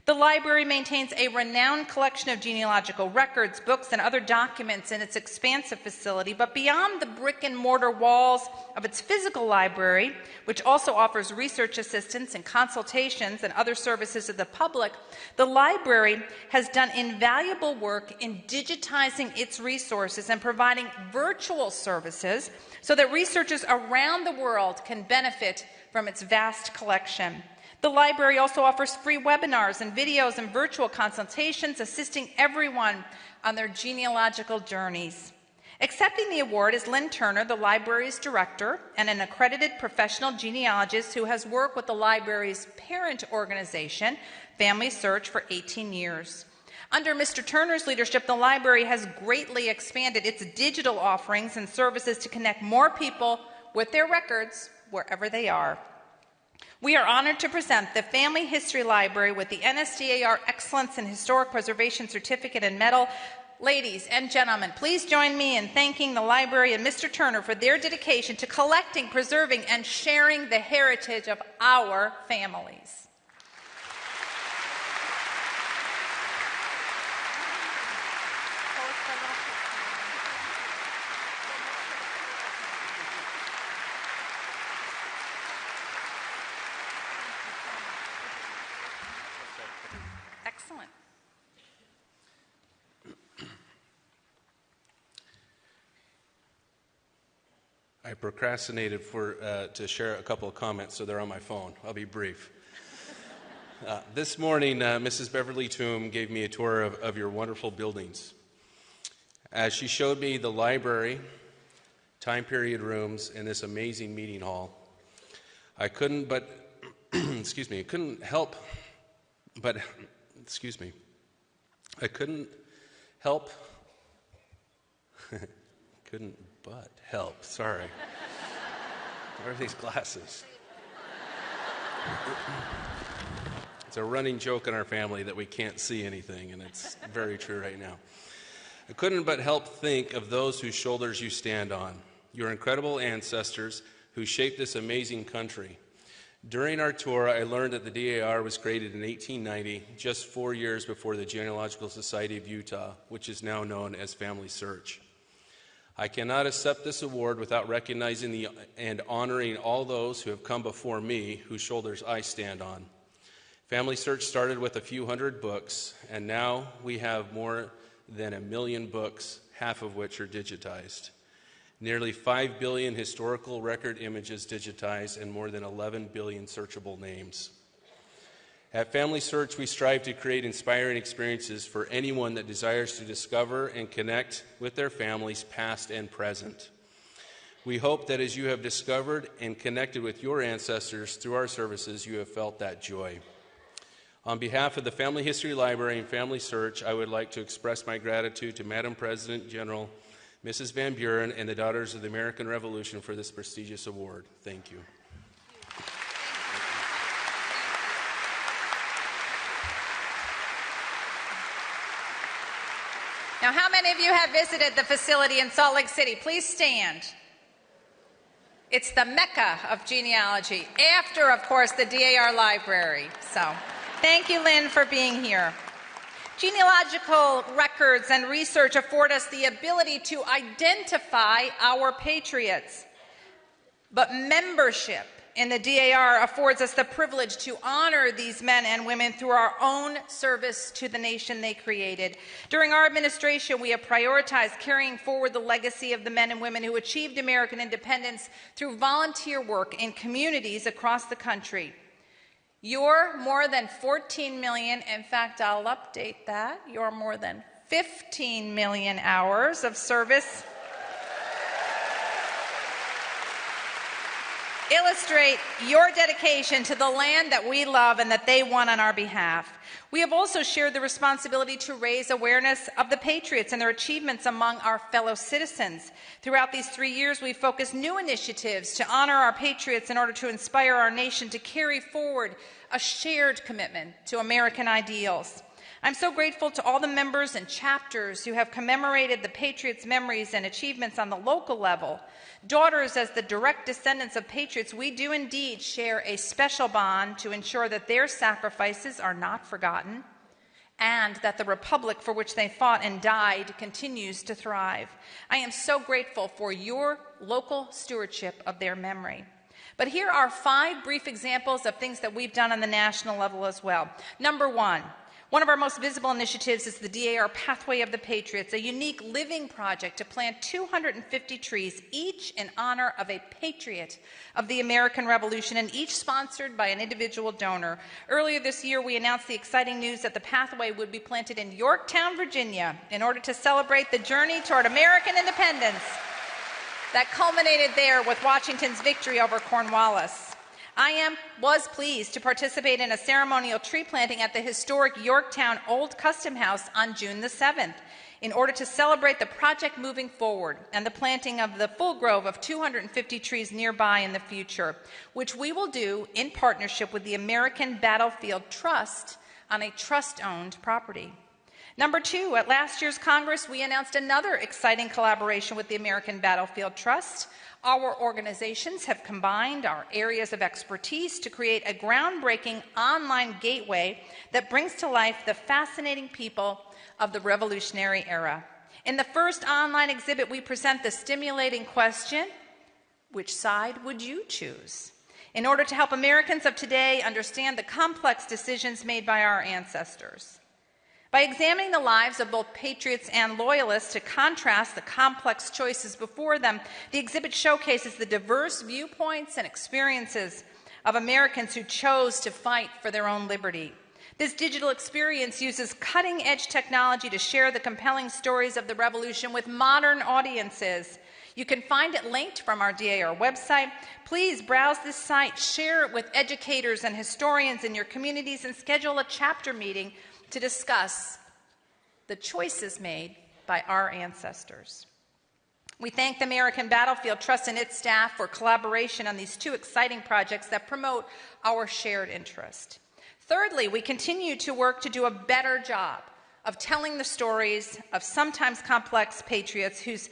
The library maintains a renowned collection of genealogical records, books, and other documents in its expansive facility, but beyond the brick and mortar walls of its physical library, which also offers research assistance and consultations and other services to the public, the library has done invaluable work in digitizing its resources and providing virtual services so that researchers around the world can benefit from its vast collection. The library also offers free webinars and videos and virtual consultations, assisting everyone on their genealogical journeys. Accepting the award is Lynn Turner, the library's director and an accredited professional genealogist who has worked with the library's parent organization, Family Search, for 18 years. Under Mr. Turner's leadership, the library has greatly expanded its digital offerings and services to connect more people with their records wherever they are. We are honored to present the Family History Library with the NSDAR Excellence in Historic Preservation Certificate and Medal. Ladies and gentlemen, please join me in thanking the library and Mr. Turner for their dedication to collecting, preserving, and sharing the heritage of our families. Excellent. I procrastinated to share a couple of comments, so they're on my phone. I'll be brief. This morning, Mrs. Beverly Toom gave me a tour of your wonderful buildings. As she showed me the library, time period rooms, and this amazing meeting hall, I couldn't help sorry. Where are these glasses? It's a running joke in our family that we can't see anything, and it's very true right now. I couldn't but help think of those whose shoulders you stand on, your incredible ancestors who shaped this amazing country. During our tour, I learned that the DAR was created in 1890, just 4 years before the Genealogical Society of Utah, which is now known as Family Search. I cannot accept this award without recognizing and honoring all those who have come before me, whose shoulders I stand on. Family Search started with a few hundred books, and now we have more than 1 million books, half of which are digitized. Nearly 5 billion historical record images digitized, and more than 11 billion searchable names. At Family Search, we strive to create inspiring experiences for anyone that desires to discover and connect with their families, past and present. We hope that as you have discovered and connected with your ancestors through our services, you have felt that joy. On behalf of the Family History Library and Family Search, I would like to express my gratitude to Madam President General Mrs. Van Buren and the Daughters of the American Revolution for this prestigious award. Thank you. Now, how many of you have visited the facility in Salt Lake City? Please stand. It's the Mecca of genealogy, after, of course, the DAR library. So, thank you, Lynn, for being here. Genealogical records and research afford us the ability to identify our patriots. But membership in the DAR affords us the privilege to honor these men and women through our own service to the nation they created. During our administration, we have prioritized carrying forward the legacy of the men and women who achieved American independence through volunteer work in communities across the country. Your more than 14 million, in fact, I'll update that, your more than 15 million hours of service illustrate your dedication to the land that we love and that they won on our behalf. We have also shared the responsibility to raise awareness of the patriots and their achievements among our fellow citizens. Throughout these 3 years, we've focused new initiatives to honor our patriots in order to inspire our nation to carry forward a shared commitment to American ideals. I'm so grateful to all the members and chapters who have commemorated the Patriots' memories and achievements on the local level. Daughters, as the direct descendants of Patriots, we do indeed share a special bond to ensure that their sacrifices are not forgotten and that the republic for which they fought and died continues to thrive. I am so grateful for your local stewardship of their memory. But here are 5 brief examples of things that we've done on the national level as well. Number 1, one of our most visible initiatives is the DAR Pathway of the Patriots, a unique living project to plant 250 trees, each in honor of a patriot of the American Revolution, and each sponsored by an individual donor. Earlier this year, we announced the exciting news that the pathway would be planted in Yorktown, Virginia, in order to celebrate the journey toward American independence that culminated there with Washington's victory over Cornwallis. I was pleased to participate in a ceremonial tree planting at the historic Yorktown Old Custom House on June the 7th in order to celebrate the project moving forward and the planting of the full grove of 250 trees nearby in the future, which we will do in partnership with the American Battlefield Trust on a trust-owned property. Number 2, at last year's Congress, we announced another exciting collaboration with the American Battlefield Trust. Our organizations have combined our areas of expertise to create a groundbreaking online gateway that brings to life the fascinating people of the Revolutionary era. In the first online exhibit, we present the stimulating question, which side would you choose? In order to help Americans of today understand the complex decisions made by our ancestors. By examining the lives of both patriots and loyalists to contrast the complex choices before them, the exhibit showcases the diverse viewpoints and experiences of Americans who chose to fight for their own liberty. This digital experience uses cutting-edge technology to share the compelling stories of the Revolution with modern audiences. You can find it linked from our DAR website. Please browse this site, share it with educators and historians in your communities, and schedule a chapter meeting to discuss the choices made by our ancestors. We thank the American Battlefield Trust and its staff for collaboration on these 2 exciting projects that promote our shared interest. Thirdly, we continue to work to do a better job of telling the stories of sometimes complex patriots whose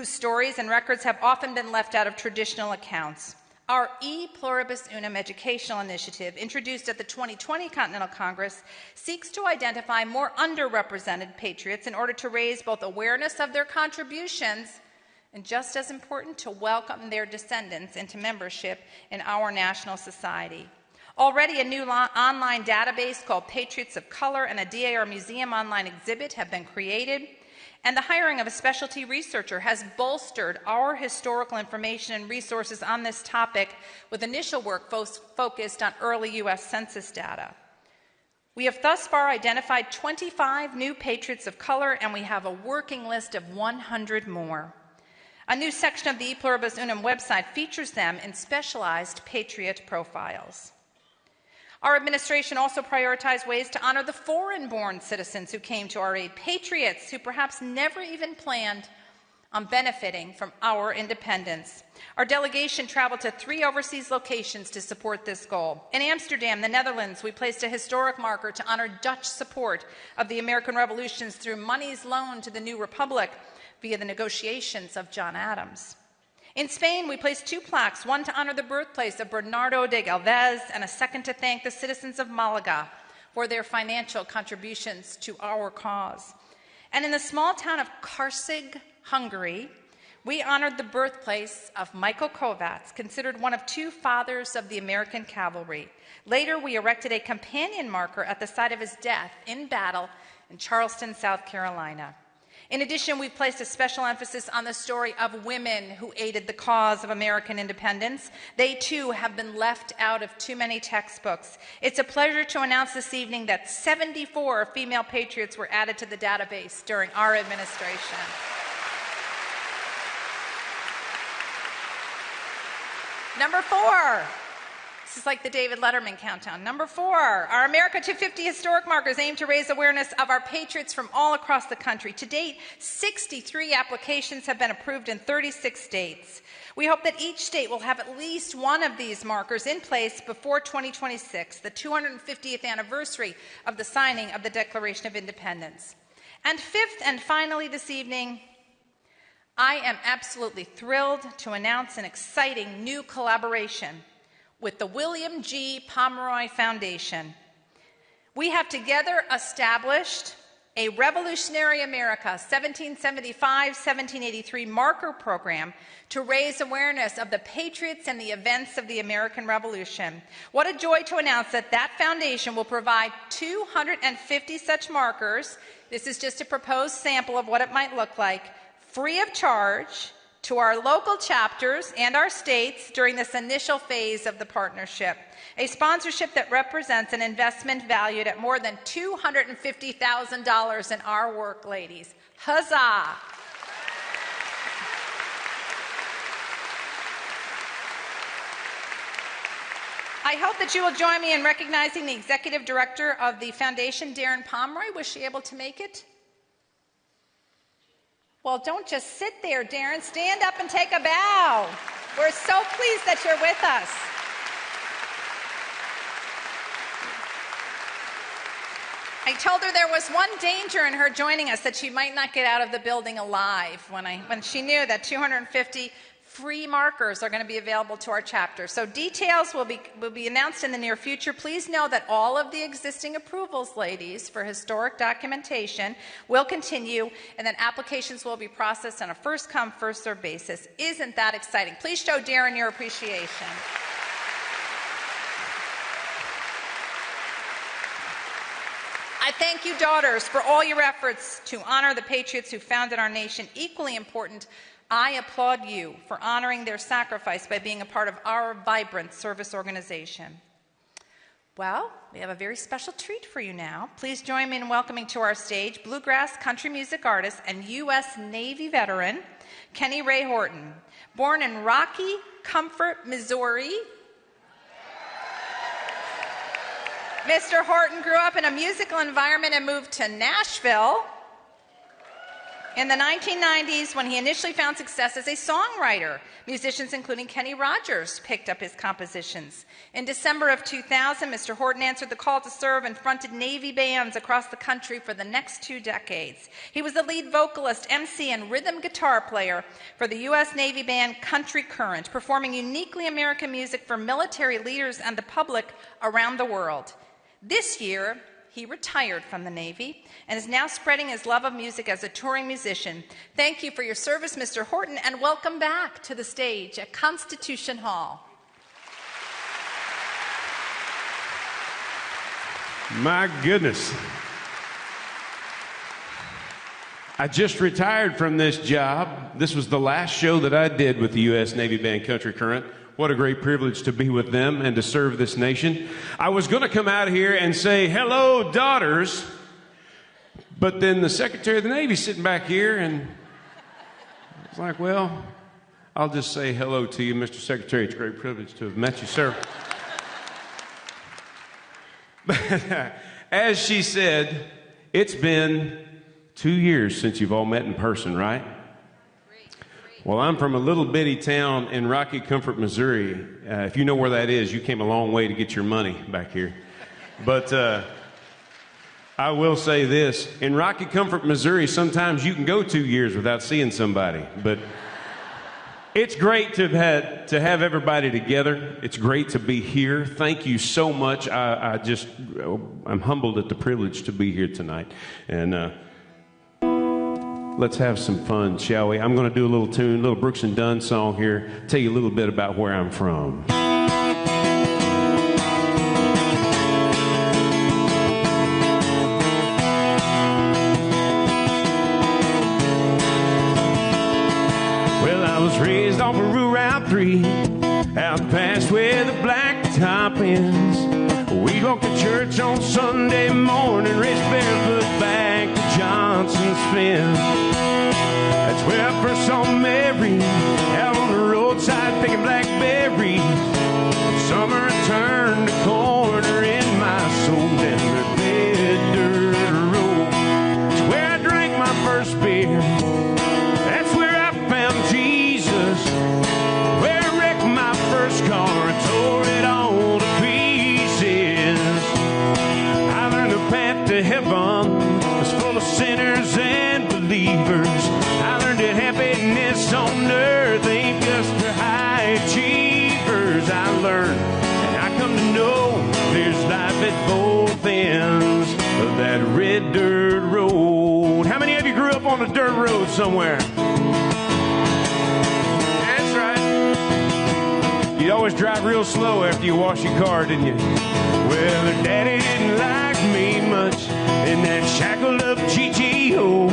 stories and records have often been left out of traditional accounts. Our E Pluribus Unum educational initiative, introduced at the 2020 Continental Congress, seeks to identify more underrepresented patriots in order to raise both awareness of their contributions and, just as important, to welcome their descendants into membership in our national society. Already, a new online database called Patriots of Color and a DAR Museum online exhibit have been created. And the hiring of a specialty researcher has bolstered our historical information and resources on this topic, with initial work focused on early U.S. Census data. We have thus far identified 25 new patriots of color, and we have a working list of 100 more. A new section of the E Pluribus Unum website features them in specialized patriot profiles. Our administration also prioritized ways to honor the foreign-born citizens who came to our aid, patriots who perhaps never even planned on benefiting from our independence. Our delegation traveled to 3 overseas locations to support this goal. In Amsterdam, the Netherlands, we placed a historic marker to honor Dutch support of the American revolutions through monies loaned to the new republic via the negotiations of John Adams. In Spain, we placed 2 plaques, one to honor the birthplace of Bernardo de Galvez and a second to thank the citizens of Malaga for their financial contributions to our cause. And in the small town of Kárszeg, Hungary, we honored the birthplace of Michael Kovács, considered one of 2 fathers of the American cavalry. Later, we erected a companion marker at the site of his death in battle in Charleston, South Carolina. In addition, we placed a special emphasis on the story of women who aided the cause of American independence. They, too, have been left out of too many textbooks. It's a pleasure to announce this evening that 74 female patriots were added to the database during our administration. Number 4, This is like the David Letterman countdown. Number 4, our America 250 historic markers aim to raise awareness of our patriots from all across the country. To date, 63 applications have been approved in 36 states. We hope that each state will have at least one of these markers in place before 2026, the 250th anniversary of the signing of the Declaration of Independence. And 5th and finally this evening, I am absolutely thrilled to announce an exciting new collaboration with the William G. Pomeroy Foundation. We have together established a Revolutionary America 1775-1783 marker program to raise awareness of the patriots and the events of the American Revolution. What a joy to announce that that foundation will provide 250 such markers. This is just a proposed sample of what it might look like, free of charge to our local chapters and our states during this initial phase of the partnership. A sponsorship that represents an investment valued at more than $250,000 in our work, ladies. Huzzah! I hope that you will join me in recognizing the executive director of the foundation, Darren Pomeroy. Was she able to make it? Well, don't just sit there, Darren. Stand up and take a bow. We're so pleased that you're with us. I told her there was one danger in her joining us, that she might not get out of the building alive when she knew that 250 free markers are going to be available to our chapter. So details will be announced in the near future. Please know that all of the existing approvals, ladies, for historic documentation will continue, and that applications will be processed on a first-come, first-served basis. Isn't that exciting? Please show Darren your appreciation. I thank you, daughters, for all your efforts to honor the patriots who founded our nation. Equally important, I applaud you for honoring their sacrifice by being a part of our vibrant service organization. Well, we have a very special treat for you now. Please join me in welcoming to our stage bluegrass country music artist and U.S. Navy veteran, Kenny Ray Horton. Born in Rocky Comfort, Missouri, Mr. Horton grew up in a musical environment and moved to Nashville in the 1990s when he initially found success as a songwriter. Musicians including Kenny Rogers picked up his compositions. In December of 2000, Mr. Horton answered the call to serve and fronted Navy bands across the country for the next 2 decades. He was the lead vocalist, MC, and rhythm guitar player for the U.S. Navy band Country Current, performing uniquely American music for military leaders and the public around the world. This year, he retired from the Navy and is now spreading his love of music as a touring musician. Thank you for your service, Mr. Horton, and welcome back to the stage at Constitution Hall. My goodness. I just retired from this job. This was the last show that I did with the U.S. Navy Band Country Current. What a great privilege to be with them and to serve this nation. I was going to come out here and say, hello, daughters. But then the Secretary of the Navy sitting back here, and I was like, well, I'll just say hello to you, Mr. Secretary. It's a great privilege to have met you, sir. As she said, it's been 2 years since you've all met in person, right? Well, I'm from a little bitty town in Rocky Comfort, Missouri. If you know where that is, you came a long way to get your money back here. But I will say this. In Rocky Comfort, Missouri, sometimes you can go 2 years without seeing somebody. But it's great to have everybody together. It's great to be here. Thank you so much. I'm humbled at the privilege to be here tonight. And let's have some fun, shall we? I'm going to do a little tune, a little Brooks and Dunn song here, tell you a little bit about where I'm from. Well, I was raised off of Route 3, out past where the blacktop ends. We'd walk to church on Sunday morning, race barefoot back to Johnson's Fence. That's where I first saw Mary, out on the roadside picking blackberries. Summer returned. sinners and believers. I learned that happiness on earth ain't just for high achievers. I learned, and I come to know, there's life at both ends of that red dirt road. How many of you grew up on a dirt road somewhere? That's right. You'd always drive real slow after you wash your car, didn't you? Well, her daddy didn't like me much in that shackled up GTO.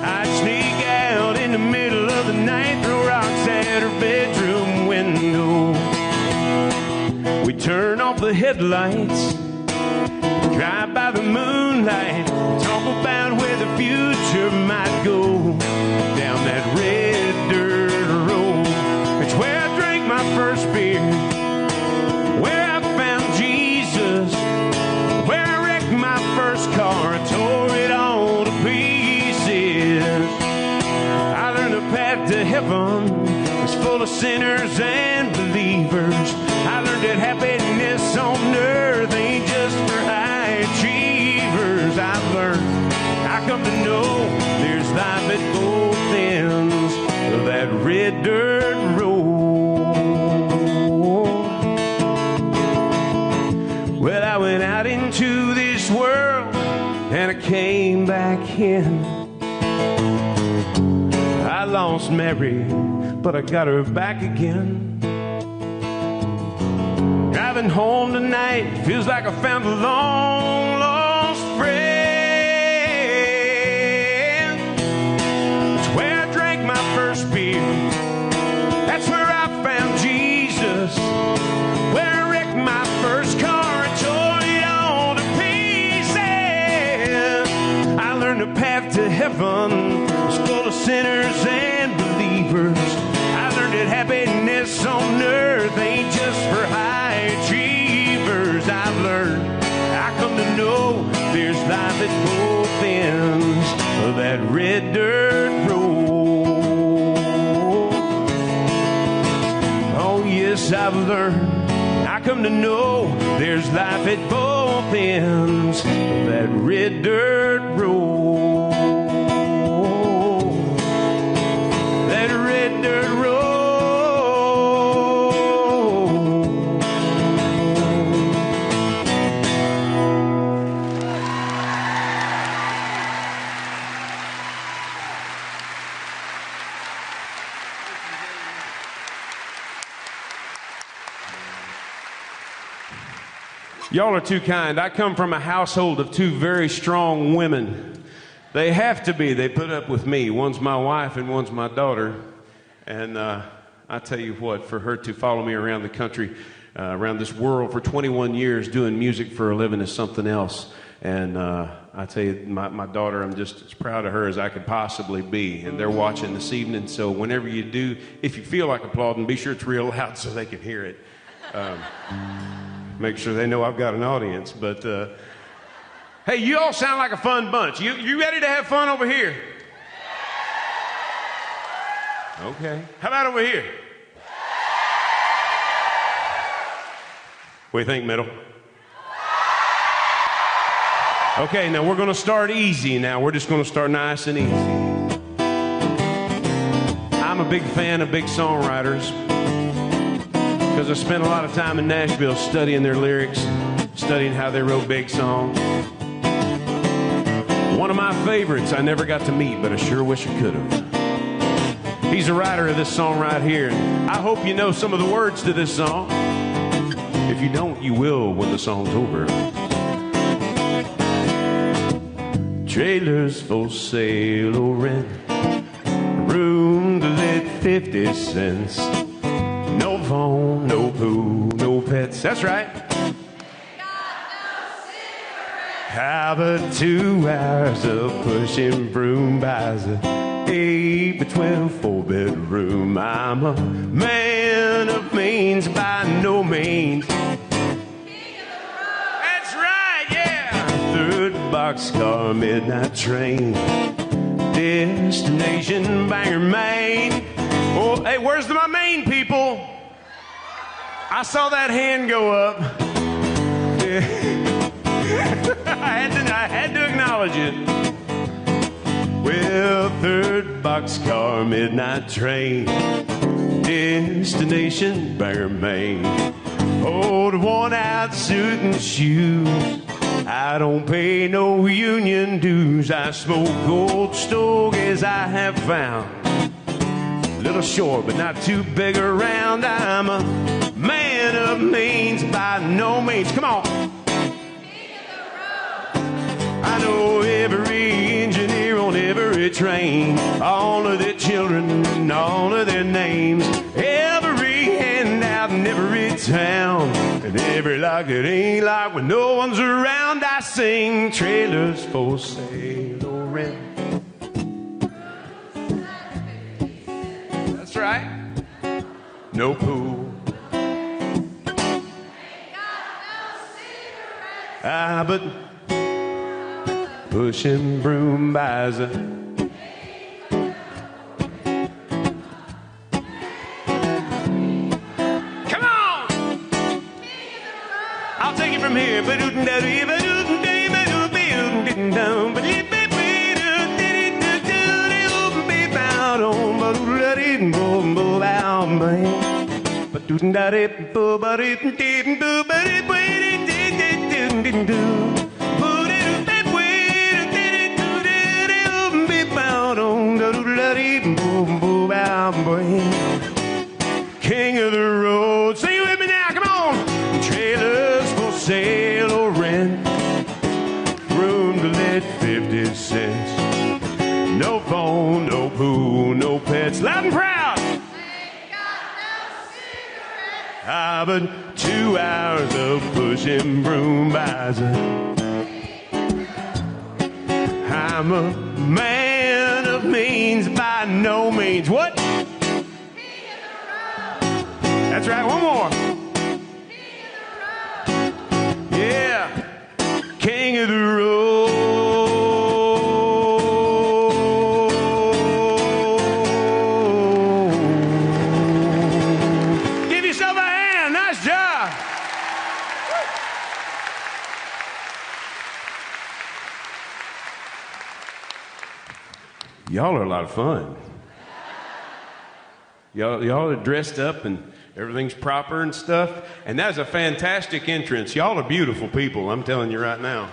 I'd sneak out in the middle of the night, throw rocks at her bedroom window. We turn off the headlights, drive by the moonlight, talk about where the future might go. Down that red dirt road, it's where I drank my first beer, where I found Jesus, where I wrecked my first car and tore it all to pieces. I learned the path to heaven is full of sinners and believers. I learned that happiness on earth ain't just for high achievers. I've learned, I come to know, there's life at both ends of that red dirt road. Well, I went out into this world and I came back in. I lost Mary, but I got her back again. Driving home tonight feels like I found a long lost friend. It's where I drank my first beer, that's where I found Jesus, where I wrecked my first car and tore it all to pieces. I learned the path to heaven is full of sinners and believers. I learned that happiness on earth ain't just for high achievers. I've learned, I come to know, there's life at both ends of that red dirt road. Oh yes, I've learned, I come to know, there's life at both ends of that red dirt road. That red dirt road. Y'all are too kind. I come from a household of two very strong women. They have to be. They put up with me. One's my wife and one's my daughter. And I tell you what, for her to follow me around the country, around this world for 21 years doing music for a living is something else. And I tell you, my daughter, I'm just as proud of her as I could possibly be. And they're watching this evening, so whenever you do, if you feel like applauding, be sure it's real loud so they can hear it. Make sure they know I've got an audience. But, hey, you all sound like a fun bunch. You ready to have fun over here? Okay. How about over here? What do you think, middle? Okay, now we're going to start easy now. We're just going to start nice and easy. I'm a big fan of big songwriters because I spent a lot of time in Nashville studying their lyrics, studying how they wrote big songs. One of my favorites I never got to meet, but I sure wish I could have. He's a writer of this song right here. I hope you know some of the words to this song. If you don't, you will when the song's over. Trailers for sale or rent, room to let 50 cents. No phone, no pool, no pets. That's right. How about 2 hours of pushing broom buys a 8 by 12 4-bedroom. I'm a man of means by no means. That's right, yeah. 3rd boxcar, midnight train, destination Bangor, Maine. Oh, hey, where's my Maine people? I saw that hand go up. Yeah. I had to acknowledge it. Well, third boxcar, midnight train, destination Bangor, Maine. Old worn-out suit and shoes, I don't pay no union dues. I smoke old stogies I have found, a little short but not too big around. I'm a man of means by no means. Come on. I know every engineer on every train, all of their children and all of their names, every handout in every town, and every lock that ain't locked when no one's around. I sing trailers for sale or rent. That's right. No pool. But pushing broom buys a come on! I'll take it from here. King of the road, sing it with me now, come on. Trailers for sale or rent, room to let 50 cents. No phone, no pool, no pets, loud and proud. But 2 hours of pushing broom buys a. I'm a man of means by no means. What? That's right, one more. Yeah, king of the road. Give yourself a hand, nice job. Y'all are a lot of fun. Y'all are dressed up and everything's proper and stuff. And that's a fantastic entrance. Y'all are beautiful people, I'm telling you right now.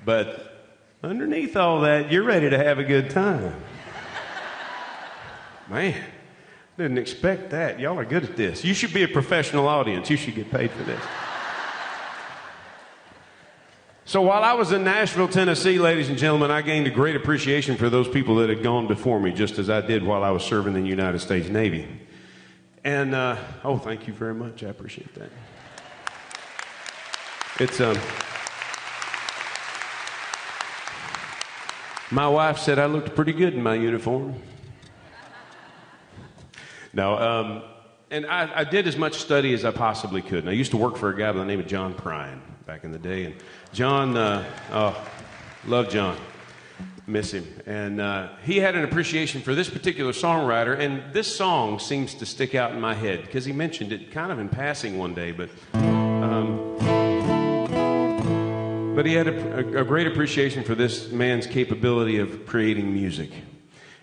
But underneath all that, you're ready to have a good time. Man, didn't expect that. Y'all are good at this. You should be a professional audience. You should get paid for this. So while I was in Nashville, Tennessee, ladies and gentlemen, I gained a great appreciation for those people that had gone before me, just as I did while I was serving in the United States Navy. And, oh, thank you very much. I appreciate that. It's, my wife said I looked pretty good in my uniform. No, and I did as much study as I possibly could. And I used to work for a guy by the name of John Prine back in the day. And John, love John. Miss him. And he had an appreciation for this particular songwriter, and this song seems to stick out in my head because he mentioned it kind of in passing one day, but he had a great appreciation for this man's capability of creating music.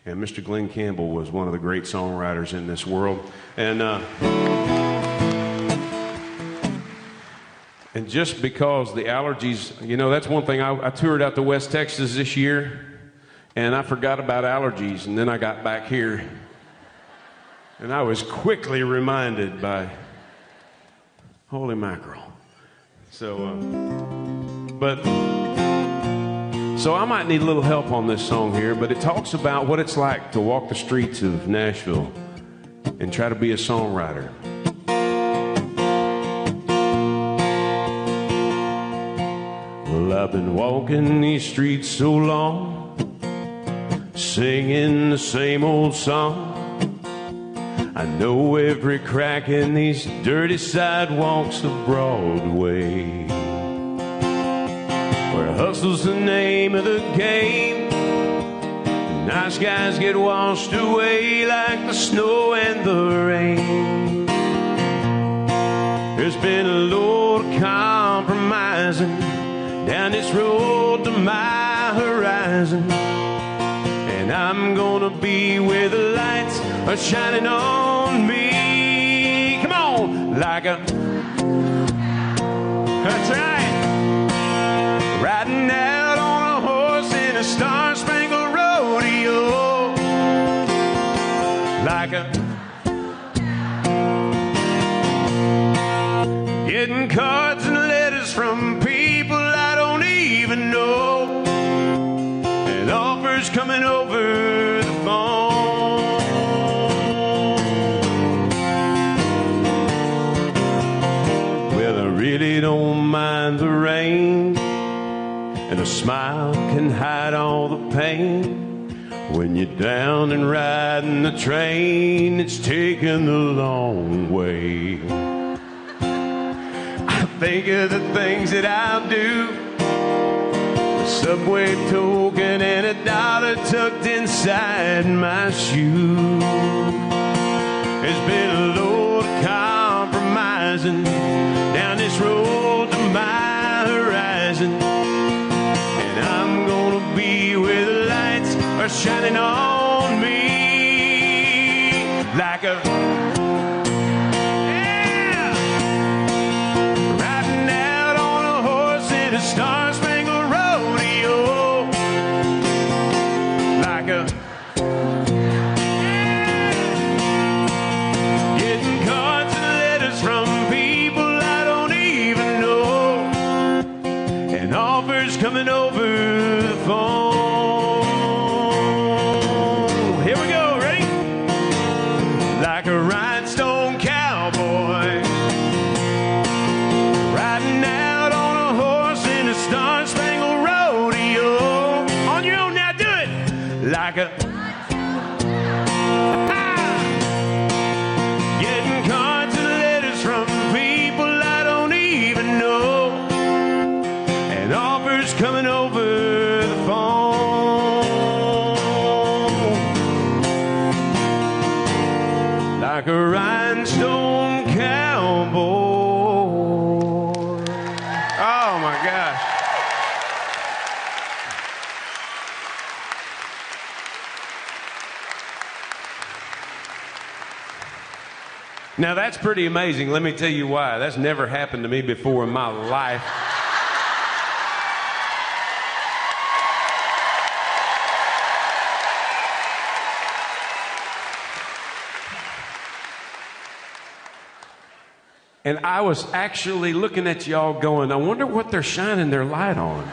And Mr. Glenn Campbell was one of the great songwriters in this world. And just because the allergies, you know, that's one thing. I toured out to West Texas this year, and I forgot about allergies, and then I got back here, and I was quickly reminded by holy mackerel. So I might need a little help on this song here, but it talks about what it's like to walk the streets of Nashville and try to be a songwriter. Well, I've been walking these streets so long, singing the same old song. I know every crack in these dirty sidewalks of Broadway, where hustle's the name of the game. The nice guys get washed away like the snow and the rain. There's been a load of compromising down this road to my horizon. rising, and I'm gonna be where the lights are shining on me. Come on, like a, that's right, riding out on a horse in a star-spangled rodeo, like a, getting cards and letters from people I don't even know, and offers coming over the phone. Well, I really don't mind the rain, and a smile can hide all the pain. When you're down and riding the train, it's taking the long way. Think of the things that I'll do, a subway token and $1 tucked inside my shoe. There's been a load of compromising down this road to my horizon, and I'm gonna be where the lights are shining on me, like a, star-spangled rodeo, like a, getting cards and letters from people I don't even know, and offers coming over the phone. Here we go, ready? Like a rhinestone cowboy, riding out on a horse in a star-spangled rodeo. On your own now, do it. Like a, getting cards and letters from people I don't even know, and offers coming over the phone. Like a rhinestone cowboy. Oh my gosh. Now that's pretty amazing. Let me tell you why. That's never happened to me before in my life. And I was actually looking at y'all going, I wonder what they're shining their light on.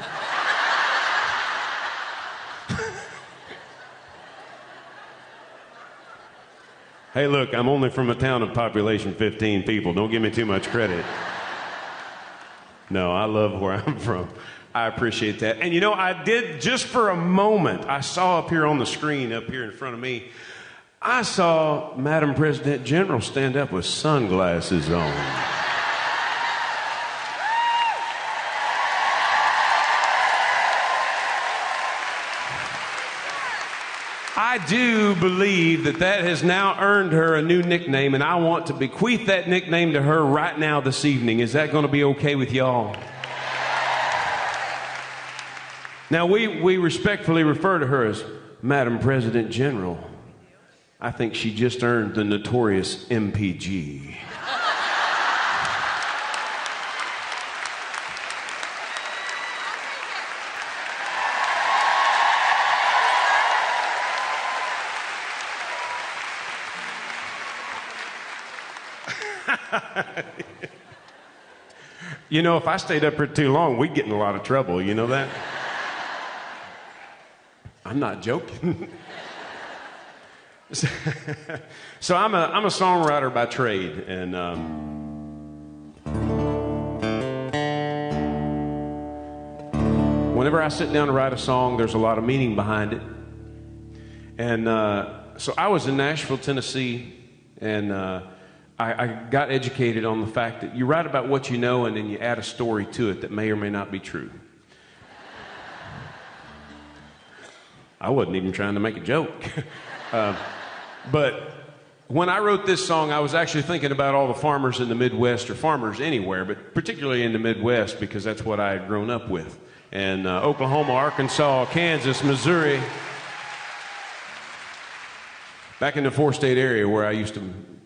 Hey, look, I'm only from a town of population 15 people. Don't give me too much credit. No, I love where I'm from. I appreciate that. And you know, I did, just for a moment, I saw up here on the screen, up here in front of me, I saw Madam President General stand up with sunglasses on. I do believe that that has now earned her a new nickname, and I want to bequeath that nickname to her right now this evening. Is that going to be okay with y'all? Now, we respectfully refer to her as Madam President General. I think she just earned the notorious MPG. You know, if I stayed up here too long, we'd get in a lot of trouble. You know that? I'm not joking. So I'm a songwriter by trade, and whenever I sit down to write a song, there's a lot of meaning behind it. And so I was in Nashville, Tennessee, and I got educated on the fact that you write about what you know and then you add a story to it that may or may not be true. I wasn't even trying to make a joke. But when I wrote this song, I was actually thinking about all the farmers in the Midwest, or farmers anywhere, but particularly in the Midwest, because that's what I had grown up with. and Oklahoma, Arkansas, Kansas, Missouri. Back in the four-state area where I used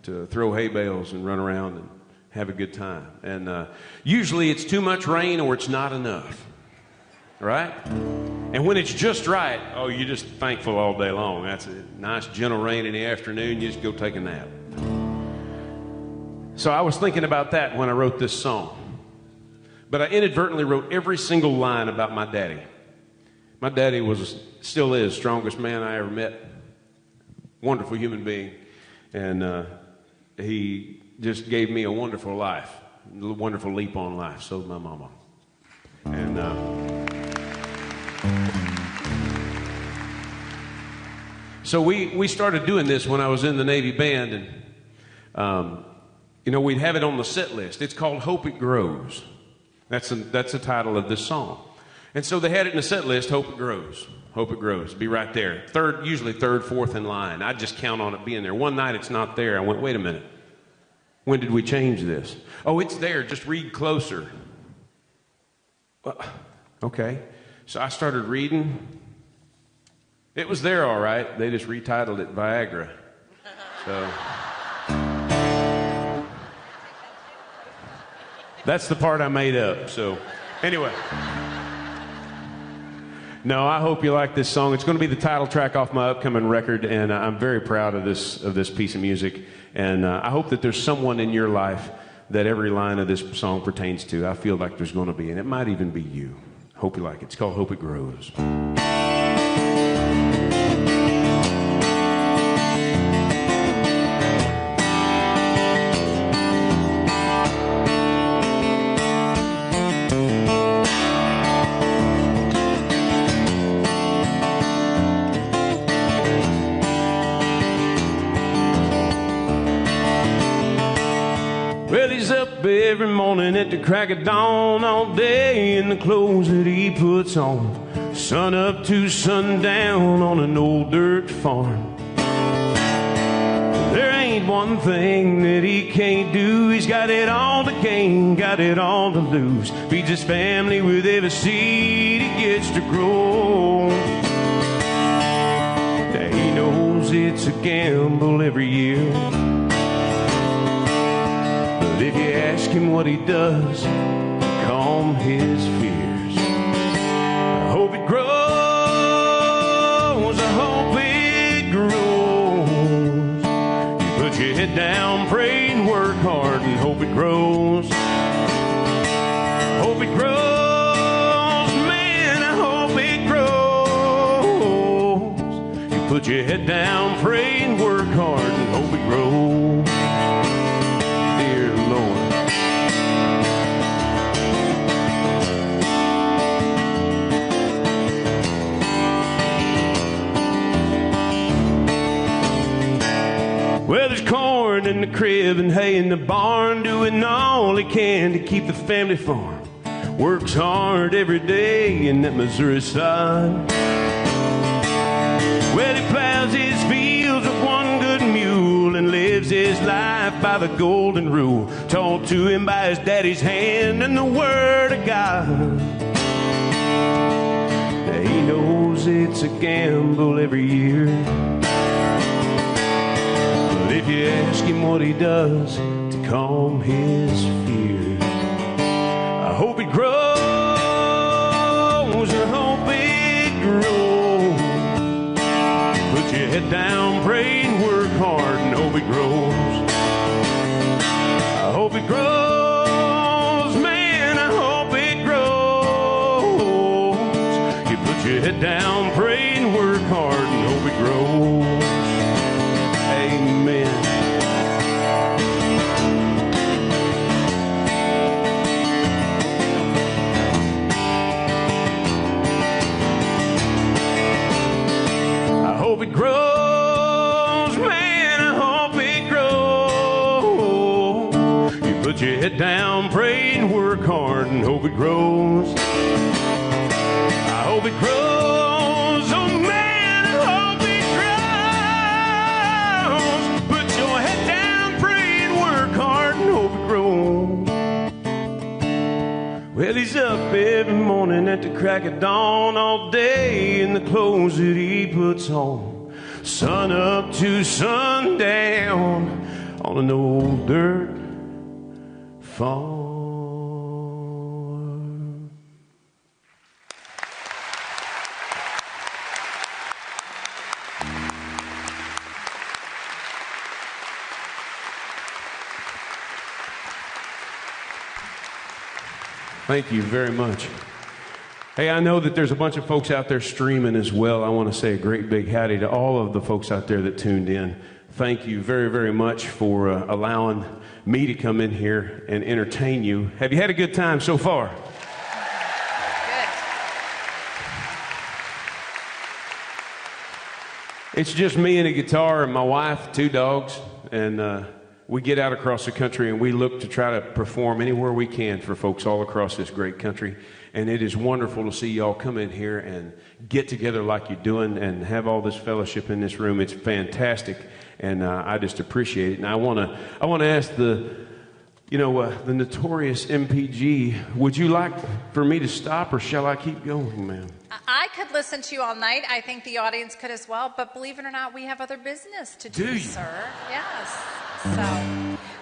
to throw hay bales and run around and have a good time. And usually it's too much rain or it's not enough, right? And when it's just right, oh, you're just thankful all day long. That's a nice gentle rain in the afternoon, you just go take a nap. So I was thinking about that when I wrote this song. But I inadvertently wrote every single line about my daddy. My daddy still is, strongest man I ever met. Wonderful human being. And he just gave me a wonderful life, a wonderful leap on life. So did my mama. And so we started doing this when I was in the Navy band, and we'd have it on the set list. It's called "Hope It Grows." That's the title of this song. And so they had it in the set list, "Hope It Grows." Hope it grows. Be right there. Usually third, fourth in line. I just count on it being there. One night it's not there. I went, wait a minute. When did we change this? Oh, it's there. Just read closer. Well, okay. So I started reading. It was there all right. They just retitled it Viagra. So that's the part I made up. So anyway. No, I hope you like this song. It's going to be the title track off my upcoming record, and I'm very proud of this piece of music. And I hope that there's someone in your life that every line of this song pertains to. I feel like there's going to be, and it might even be you. Hope you like it. It's called "Hope It Grows." Every morning at the crack of dawn, all day in the clothes that he puts on, sun up to sundown on an old dirt farm. There ain't one thing that he can't do. He's got it all to gain, got it all to lose. Feeds his family with every seed he gets to grow. Now he knows it's a gamble every year. If you ask him what he does to calm his fears, I hope it grows, I hope it grows. You put your head down, pray and work hard and hope it grows. Hope it grows, man, I hope it grows. You put your head down, pray and work hard and hope it grows. Well, there's corn in the crib and hay in the barn, doing all he can to keep the family farm. Works hard every day in that Missouri side. Well, he plows his fields with one good mule and lives his life by the golden rule, taught to him by his daddy's hand and the word of God. Now he knows it's a gamble every year. If you ask him what he does to calm his fears, I hope it grows, I hope it grows. Put your head down, pray and work hard and hope it grows. I hope it grows, man, I hope it grows. You put your head down, pray and work hard and hope it grows. Amen. I hope it grows, man, I hope it grows. You put your head down, pray and work hard and hope it grows. I hope it grows, oh man, I hope it grows. Put your head down, pray and work hard and hope it grows. Well, he's up every morning at the crack of dawn all day in the clothes that he puts on. Sun up to sundown on an old dirt farm. Thank you very much. Hey, I know that there's a bunch of folks out there streaming as well. I want to say a great big howdy to all of the folks out there that tuned in. Thank you very, very much for allowing me to come in here and entertain you. Have you had a good time so far? Good. It's just me and a guitar and my wife, 2 dogs, and we get out across the country and we look to try to perform anywhere we can for folks all across this great country. And it is wonderful to see y'all come in here and get together like you're doing and have all this fellowship in this room. It's fantastic, and I just appreciate it. And I want to ask the notorious MPG, would you like for me to stop or shall I keep going, ma'am? I could listen to you all night. I think the audience could as well. But believe it or not, we have other business to do, sir. Yes. So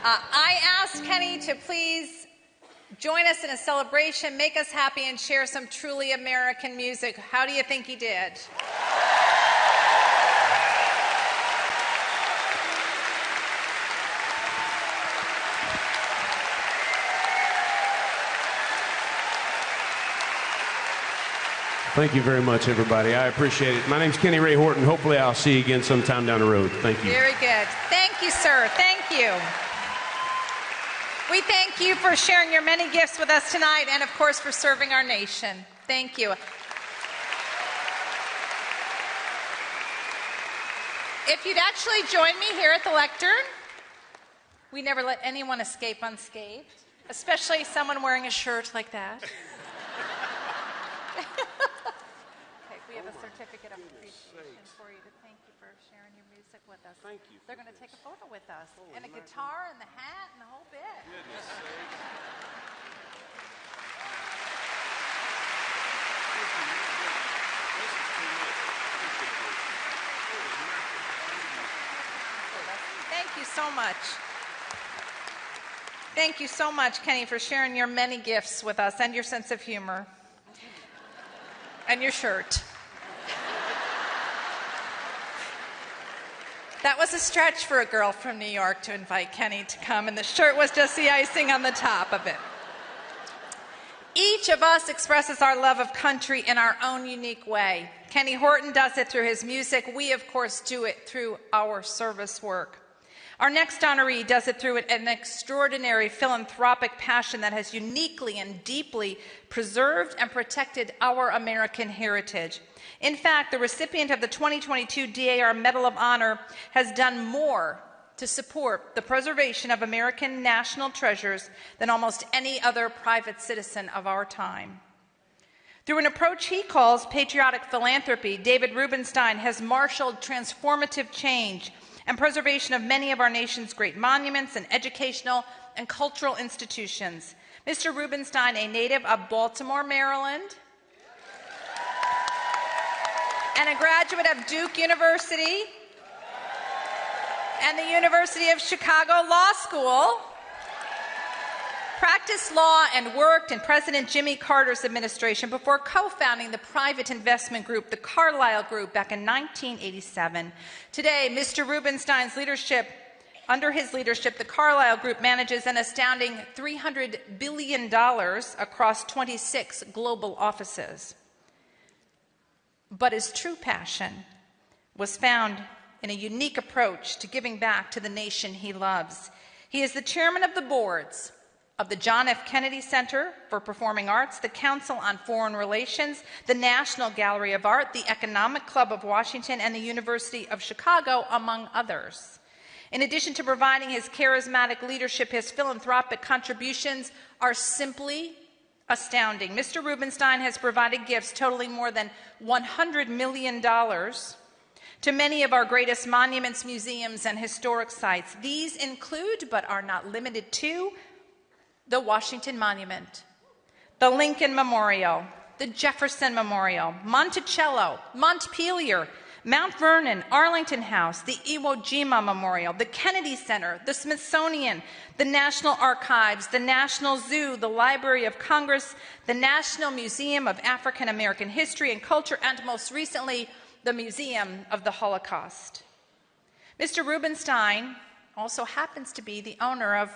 I asked Kenny to please join us in a celebration, make us happy, and share some truly American music. How do you think he did? Thank you very much, everybody. I appreciate it. My name's Kenny Ray Horton. Hopefully I'll see you again sometime down the road. Thank you. Very good. Thank you, sir. Thank you. We thank you for sharing your many gifts with us tonight and, of course, for serving our nation. Thank you. If you'd actually join me here at the lectern, we never let anyone escape unscathed, especially someone wearing a shirt like that. Okay, we have a certificate of appreciation for you to thank you for sharing your music with us. Thank you. They're going to take a photo with us, and a guitar and the hat and the whole bit. Goodness sakes. Thank you so much. Thank you so much, Kenny, for sharing your many gifts with us and your sense of humor. And your shirt. That was a stretch for a girl from New York to invite Kenny to come, and the shirt was just the icing on the top of it. Each of us expresses our love of country in our own unique way. Kenny Horton does it through his music. We, of course, do it through our service work. Our next honoree does it through an extraordinary philanthropic passion that has uniquely and deeply preserved and protected our American heritage. In fact, the recipient of the 2022 DAR Medal of Honor has done more to support the preservation of American national treasures than almost any other private citizen of our time. Through an approach he calls patriotic philanthropy, David Rubenstein has marshaled transformative change and preservation of many of our nation's great monuments and educational and cultural institutions. Mr. Rubenstein, a native of Baltimore, Maryland, and a graduate of Duke University and the University of Chicago Law School, practiced law and worked in President Jimmy Carter's administration before co-founding the private investment group, the Carlyle Group, back in 1987. Today, Mr. Rubenstein's leadership, under his leadership, the Carlyle Group manages an astounding $300 billion across 26 global offices. But his true passion was found in a unique approach to giving back to the nation he loves. He is the chairman of the boards of the John F. Kennedy Center for Performing Arts, the Council on Foreign Relations, the National Gallery of Art, the Economic Club of Washington, and the University of Chicago, among others. In addition to providing his charismatic leadership, his philanthropic contributions are simply astounding. Mr. Rubenstein has provided gifts totaling more than $100 million to many of our greatest monuments, museums, and historic sites. These include, but are not limited to, the Washington Monument, the Lincoln Memorial, the Jefferson Memorial, Monticello, Montpelier, Mount Vernon, Arlington House, the Iwo Jima Memorial, the Kennedy Center, the Smithsonian, the National Archives, the National Zoo, the Library of Congress, the National Museum of African American History and Culture, and most recently, the Museum of the Holocaust. Mr. Rubenstein also happens to be the owner of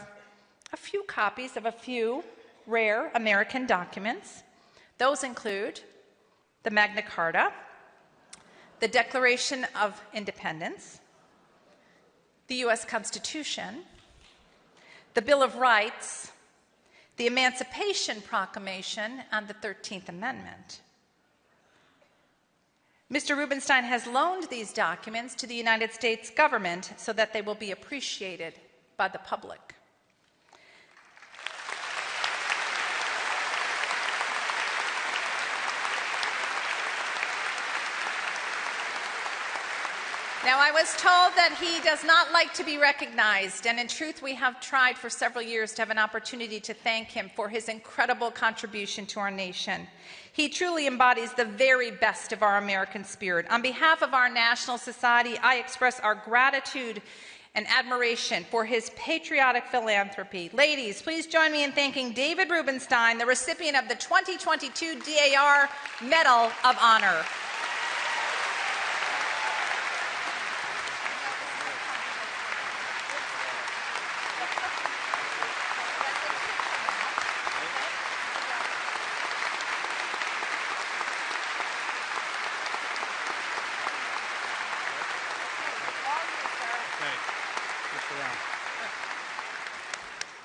a few copies of a few rare American documents. Those include the Magna Carta, the Declaration of Independence, the U.S. Constitution, the Bill of Rights, the Emancipation Proclamation, and the 13th Amendment. Mr. Rubenstein has loaned these documents to the United States government so that they will be appreciated by the public. Now, I was told that he does not like to be recognized, and in truth, we have tried for several years to have an opportunity to thank him for his incredible contribution to our nation. He truly embodies the very best of our American spirit. On behalf of our national society, I express our gratitude and admiration for his patriotic philanthropy. Ladies, please join me in thanking David Rubenstein, the recipient of the 2022 DAR Medal of Honor.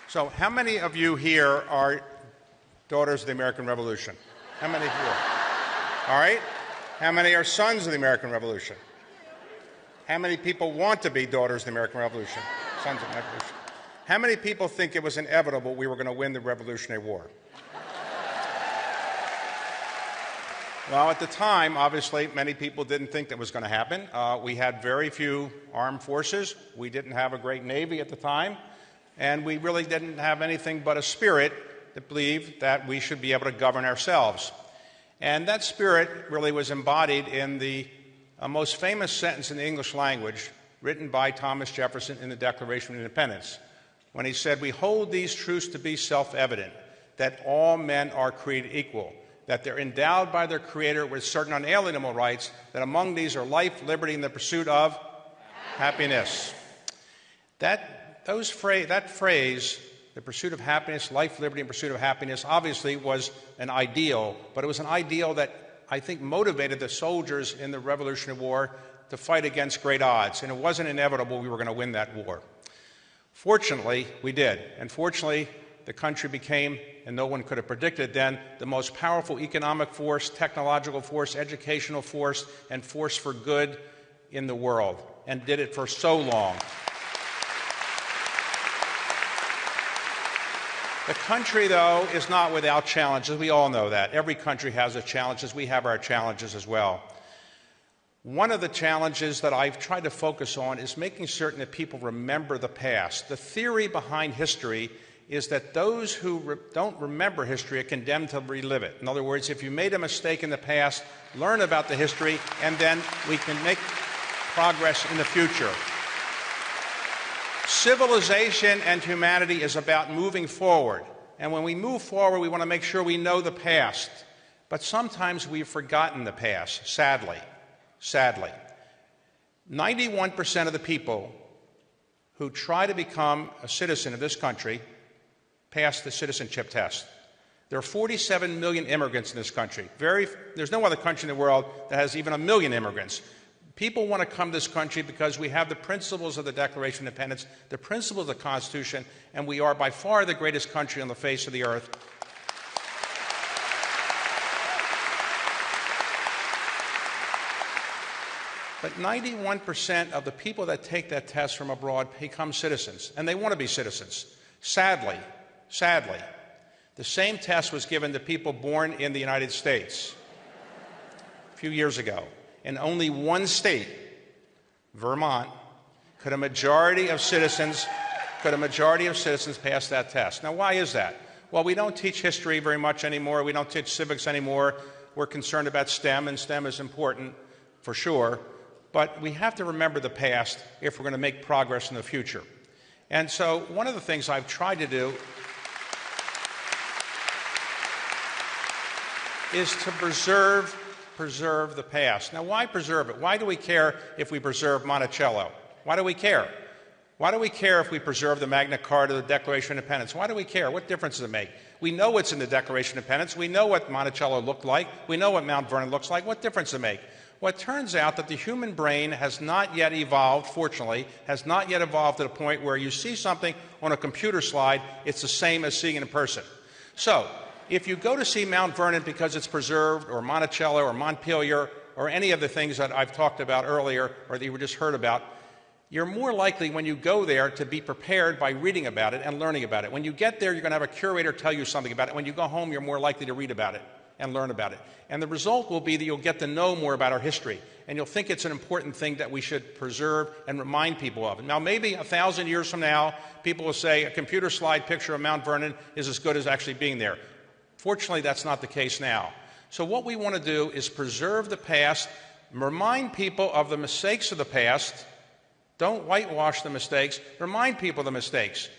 So how many of you here are daughters of the American Revolution? How many here? All right. How many are sons of the American Revolution? How many people want to be daughters of the American Revolution? Sons of the American Revolution. How many people think it was inevitable we were going to win the Revolutionary War? Well, at the time, obviously, many people didn't think that was going to happen. We had very few armed forces. We didn't have a great Navy at the time. And we really didn't have anything but a spirit that believed that we should be able to govern ourselves. And that spirit really was embodied in the most famous sentence in the English language written by Thomas Jefferson in the Declaration of Independence, when he said, "We hold these truths to be self-evident, that all men are created equal, that they're endowed by their Creator with certain unalienable rights, that among these are life, liberty, and the pursuit of happiness." That phrase, the pursuit of happiness, life, liberty, and pursuit of happiness, obviously was an ideal, but it was an ideal that I think motivated the soldiers in the Revolutionary War to fight against great odds, and it wasn't inevitable we were going to win that war. Fortunately, we did, and fortunately, the country became, and no one could have predicted then, the most powerful economic force, technological force, educational force, and force for good in the world, and did it for so long. The country, though, is not without challenges. We all know that. Every country has its challenges. We have our challenges as well. One of the challenges that I've tried to focus on is making certain that people remember the past. The theory behind history is that those who don't remember history are condemned to relive it. In other words, if you made a mistake in the past, learn about the history, and then we can make progress in the future. Civilization and humanity is about moving forward. And when we move forward, we want to make sure we know the past. But sometimes we've forgotten the past, sadly. Sadly. 91% of the people who try to become a citizen of this country pass the citizenship test. There are 47 million immigrants in this country. There's no other country in the world that has even 1 million immigrants. People want to come to this country because we have the principles of the Declaration of Independence, the principles of the Constitution, and we are by far the greatest country on the face of the earth. But 91% of the people that take that test from abroad become citizens, and they want to be citizens. Sadly, the same test was given to people born in the United States a few years ago. In only one state, Vermont, could a majority of citizens pass that test. Now, why is that? Well, we don't teach history very much anymore. We don't teach civics anymore. We're concerned about STEM, and STEM is important for sure. But we have to remember the past if we're going to make progress in the future. And so one of the things I've tried to do is to preserve the past. Now, why preserve it? Why do we care if we preserve Monticello? Why do we care? Why do we care if we preserve the Magna Carta, the Declaration of Independence? Why do we care? What difference does it make? We know what's in the Declaration of Independence. We know what Monticello looked like. We know what Mount Vernon looks like. What difference does it make? Well, it turns out that the human brain has not yet evolved, fortunately, has not yet evolved to the point where you see something on a computer slide, it's the same as seeing it in person. So, if you go to see Mount Vernon because it's preserved, or Monticello, or Montpelier, or any of the things that I've talked about earlier, or that you just heard about, you're more likely when you go there to be prepared by reading about it and learning about it. When you get there, you're going to have a curator tell you something about it. When you go home, you're more likely to read about it and learn about it. And the result will be that you'll get to know more about our history, and you'll think it's an important thing that we should preserve and remind people of. Now, maybe 1,000 years from now, people will say a computer slide picture of Mount Vernon is as good as actually being there. Fortunately, that's not the case now. So what we want to do is preserve the past, remind people of the mistakes of the past. Don't whitewash the mistakes. Remind people of the mistakes.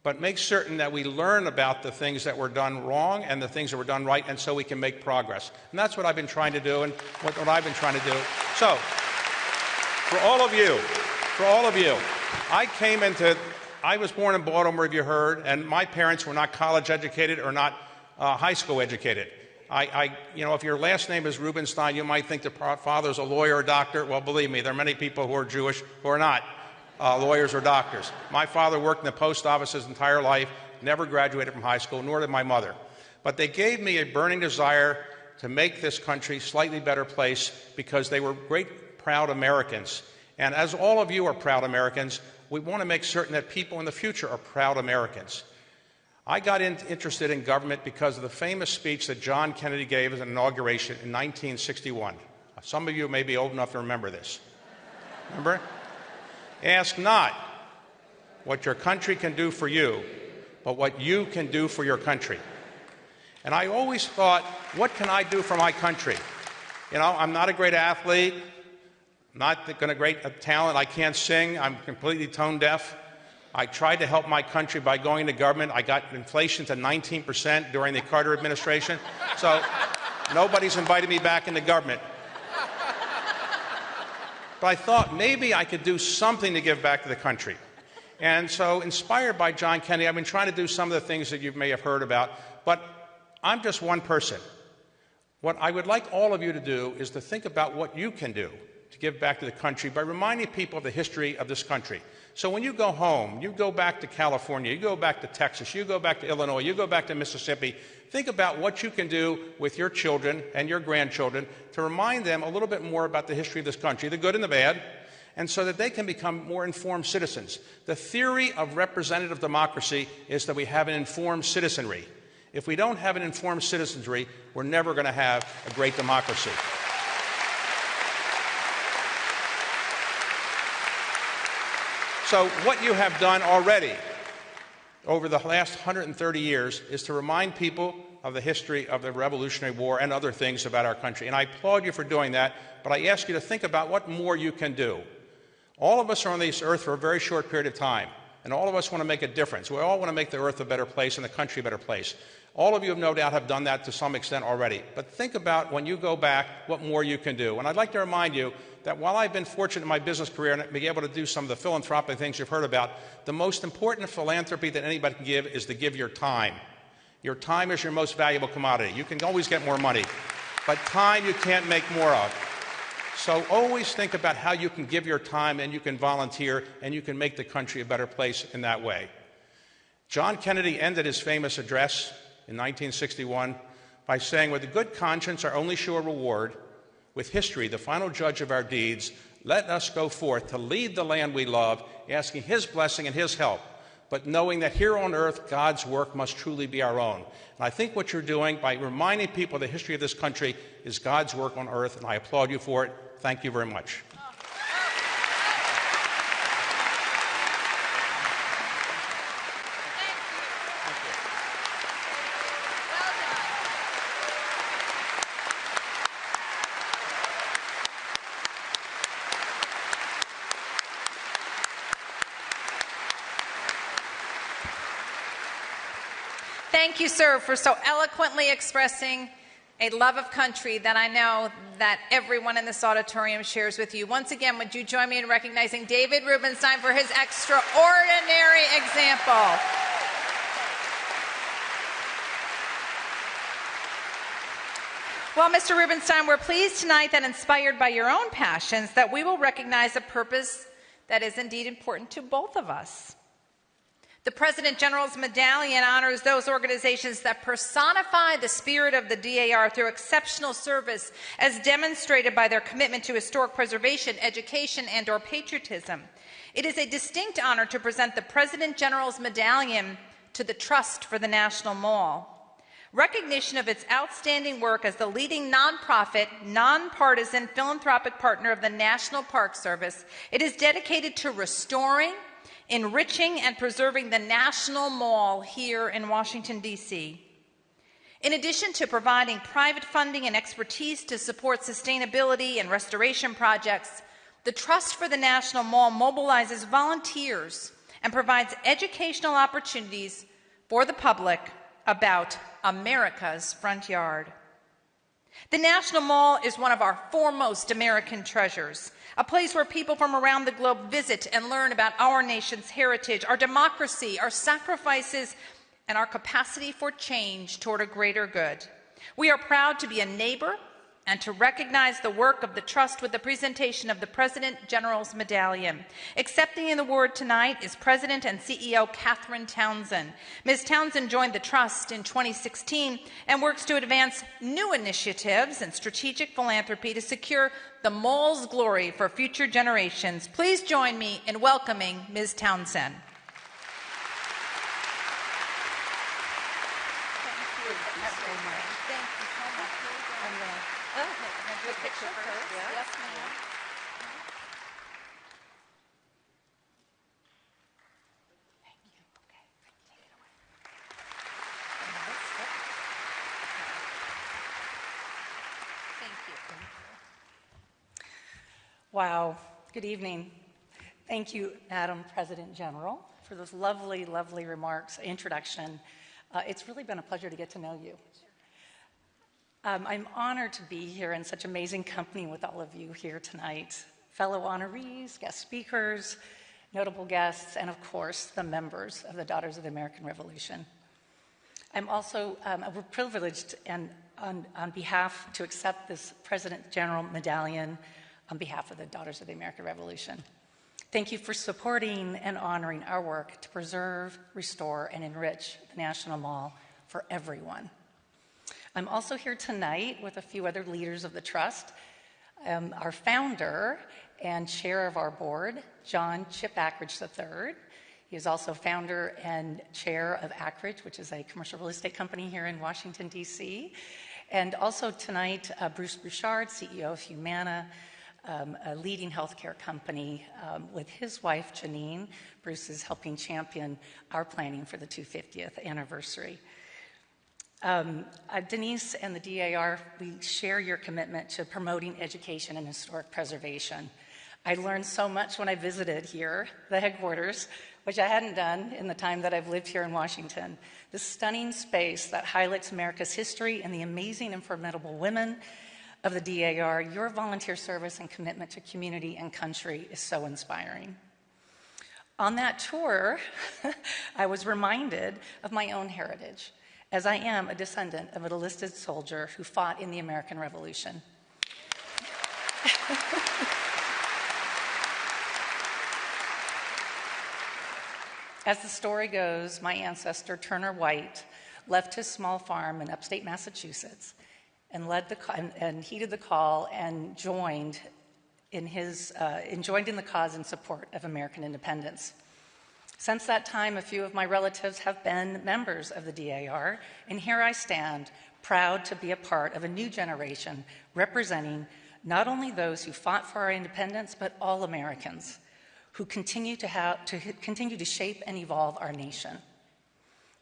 But make certain that we learn about the things that were done wrong and the things that were done right, and so we can make progress. And that's what I've been trying to do, and what I've been trying to do. So, for all of you, I was born in Baltimore, if you heard, and my parents were not college educated or not high school educated. If your last name is Rubenstein, you might think the father's a lawyer or doctor. Well, believe me, there are many people who are Jewish who are not lawyers or doctors. My father worked in the post office his entire life, never graduated from high school, nor did my mother. But they gave me a burning desire to make this country a slightly better place because they were great, proud Americans. And as all of you are proud Americans, we want to make certain that people in the future are proud Americans. I got interested in government because of the famous speech that John Kennedy gave as an inauguration in 1961. Some of you may be old enough to remember this. Remember it? Ask not what your country can do for you, but what you can do for your country. And I always thought, what can I do for my country? I'm not a great athlete, not a great talent. I can't sing. I'm completely tone deaf. I tried to help my country by going to government. I got inflation to 19% during the Carter administration. So nobody's invited me back into government. But I thought maybe I could do something to give back to the country. And so, inspired by John Kennedy, I've been trying to do some of the things that you may have heard about. But I'm just one person. What I would like all of you to do is to think about what you can do to give back to the country by reminding people of the history of this country. So when you go home, you go back to California, you go back to Texas, you go back to Illinois, you go back to Mississippi, think about what you can do with your children and your grandchildren to remind them a little bit more about the history of this country, the good and the bad, and so that they can become more informed citizens. The theory of representative democracy is that we have an informed citizenry. If we don't have an informed citizenry, we're never going to have a great democracy. So what you have done already over the last 130 years is to remind people of the history of the Revolutionary War and other things about our country. And I applaud you for doing that, but I ask you to think about what more you can do. All of us are on this earth for a very short period of time, and all of us want to make a difference. We all want to make the earth a better place and the country a better place. All of you, no doubt, have done that to some extent already. But think about when you go back what more you can do. And I'd like to remind you that while I've been fortunate in my business career and be able to do some of the philanthropic things you've heard about, the most important philanthropy that anybody can give is to give your time. Your time is your most valuable commodity. You can always get more money, but time you can't make more of. So always think about how you can give your time and you can volunteer and you can make the country a better place in that way. John Kennedy ended his famous address in 1961 by saying, with a good conscience, our only sure reward, with history, the final judge of our deeds, let us go forth to lead the land we love, asking his blessing and his help, but knowing that here on earth, God's work must truly be our own. And I think what you're doing by reminding people of the history of this country is God's work on earth, and I applaud you for it. Thank you very much. Thank you, sir, for so eloquently expressing a love of country that I know that everyone in this auditorium shares with you. Once again, would you join me in recognizing David Rubenstein for his extraordinary example? Well, Mr. Rubenstein, we're pleased tonight that, inspired by your own passions, that we will recognize a purpose that is indeed important to both of us. The President General's Medallion honors those organizations that personify the spirit of the DAR through exceptional service, as demonstrated by their commitment to historic preservation, education, and/or patriotism. It is a distinct honor to present the President General's Medallion to the Trust for the National Mall. Recognition of its outstanding work as the leading nonprofit, nonpartisan philanthropic partner of the National Park Service, it is dedicated to restoring, enriching, and preserving the National Mall here in Washington, D.C. In addition to providing private funding and expertise to support sustainability and restoration projects, the Trust for the National Mall mobilizes volunteers and provides educational opportunities for the public about America's front yard. The National Mall is one of our foremost American treasures, a place where people from around the globe visit and learn about our nation's heritage, our democracy, our sacrifices, and our capacity for change toward a greater good. We are proud to be a neighbor and to recognize the work of the Trust with the presentation of the President General's Medallion. Accepting the award tonight is President and CEO Catherine Townsend. Ms. Townsend joined the Trust in 2016 and works to advance new initiatives and strategic philanthropy to secure the mall's glory for future generations. Please join me in welcoming Ms. Townsend. Picture first. Yeah. Yes, ma'am. Thank you. Okay. Take it away. Thank you. Wow. Good evening. Thank you, Madam President General, for those lovely, lovely remarks, introduction. It's really been a pleasure to get to know you. I'm honored to be here in such amazing company with all of you here tonight, fellow honorees, guest speakers, notable guests, and of course, the members of the Daughters of the American Revolution. I'm also privileged and on behalf to accept this President General Medallion on behalf of the Daughters of the American Revolution. Thank you for supporting and honoring our work to preserve, restore, and enrich the National Mall for everyone. I'm also here tonight with a few other leaders of the Trust. Our founder and chair of our board, John Chip Ackridge III. He is also founder and chair of Ackridge, which is a commercial real estate company here in Washington, D.C. And also tonight, Bruce Bouchard, CEO of Humana, a leading healthcare company with his wife, Janine. Bruce is helping champion our planning for the 250th anniversary. Denise and the DAR, we share your commitment to promoting education and historic preservation. I learned so much when I visited here, the headquarters, which I hadn't done in the time that I've lived here in Washington. This stunning space that highlights America's history and the amazing and formidable women of the DAR, your volunteer service and commitment to community and country is so inspiring. On that tour, I was reminded of my own heritage, as I am a descendant of an enlisted soldier who fought in the American Revolution. As the story goes, my ancestor, Turner White, left his small farm in upstate Massachusetts and heeded the call and joined in the cause in support of American independence. Since that time, a few of my relatives have been members of the DAR, and here I stand, proud to be a part of a new generation representing not only those who fought for our independence, but all Americans who continue to shape and evolve our nation.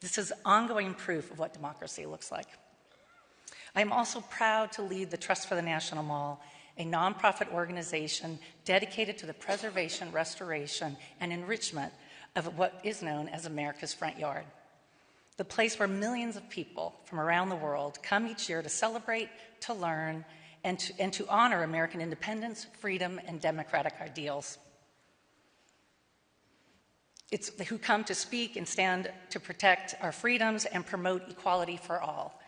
This is ongoing proof of what democracy looks like. I am also proud to lead the Trust for the National Mall, a nonprofit organization dedicated to the preservation, restoration, and enrichment of what is known as America's front yard. the place where millions of people from around the world come each year to celebrate, to learn, and to honor American independence, freedom, and democratic ideals. It's who come to speak and stand to protect our freedoms and promote equality for all.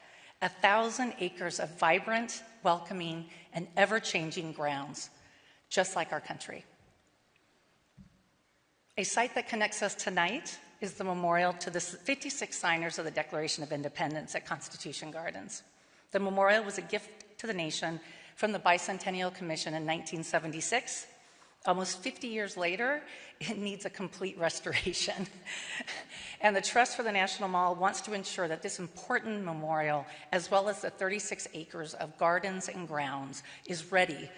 1,000 acres of vibrant, welcoming, and ever-changing grounds, just like our country. A site that connects us tonight is the memorial to the 56 signers of the Declaration of Independence at Constitution Gardens. The memorial was a gift to the nation from the Bicentennial Commission in 1976. Almost 50 years later, it needs a complete restoration. And the Trust for the National Mall wants to ensure that this important memorial, as well as the 36 acres of gardens and grounds, is ready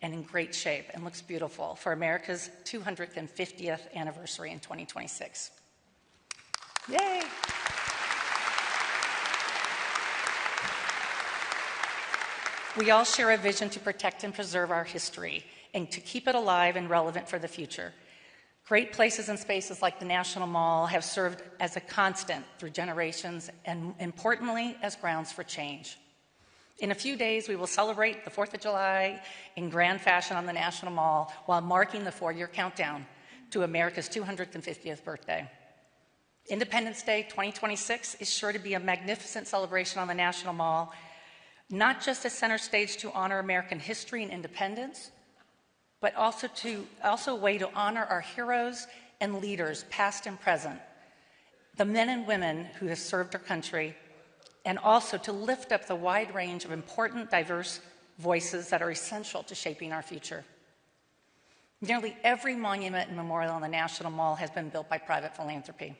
and in great shape and looks beautiful for America's 250th anniversary in 2026. Yay! We all share a vision to protect and preserve our history and to keep it alive and relevant for the future. Great places and spaces like the National Mall have served as a constant through generations and, importantly, as grounds for change. In a few days, we will celebrate the 4th of July in grand fashion on the National Mall while marking the 4-year countdown to America's 250th birthday. Independence Day 2026 is sure to be a magnificent celebration on the National Mall, not just a center stage to honor American history and independence, but also a way to honor our heroes and leaders, past and present, the men and women who have served our country, and also to lift up the wide range of important, diverse voices that are essential to shaping our future. Nearly every monument and memorial on the National Mall has been built by private philanthropy.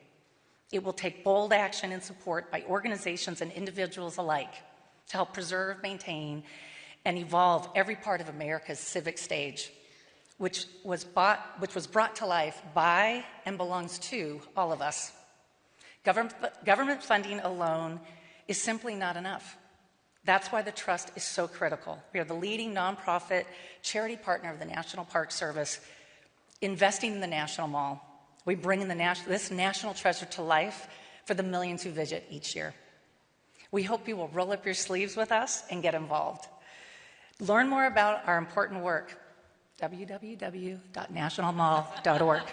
It will take bold action and support by organizations and individuals alike to help preserve, maintain, and evolve every part of America's civic stage, which was brought to life by and belongs to all of us. Government funding alone is simply not enough. That's why the Trust is so critical. We are the leading nonprofit charity partner of the National Park Service, investing in the National Mall. We bring this national treasure to life for the millions who visit each year. We hope you will roll up your sleeves with us and get involved. Learn more about our important work, www.nationalmall.org.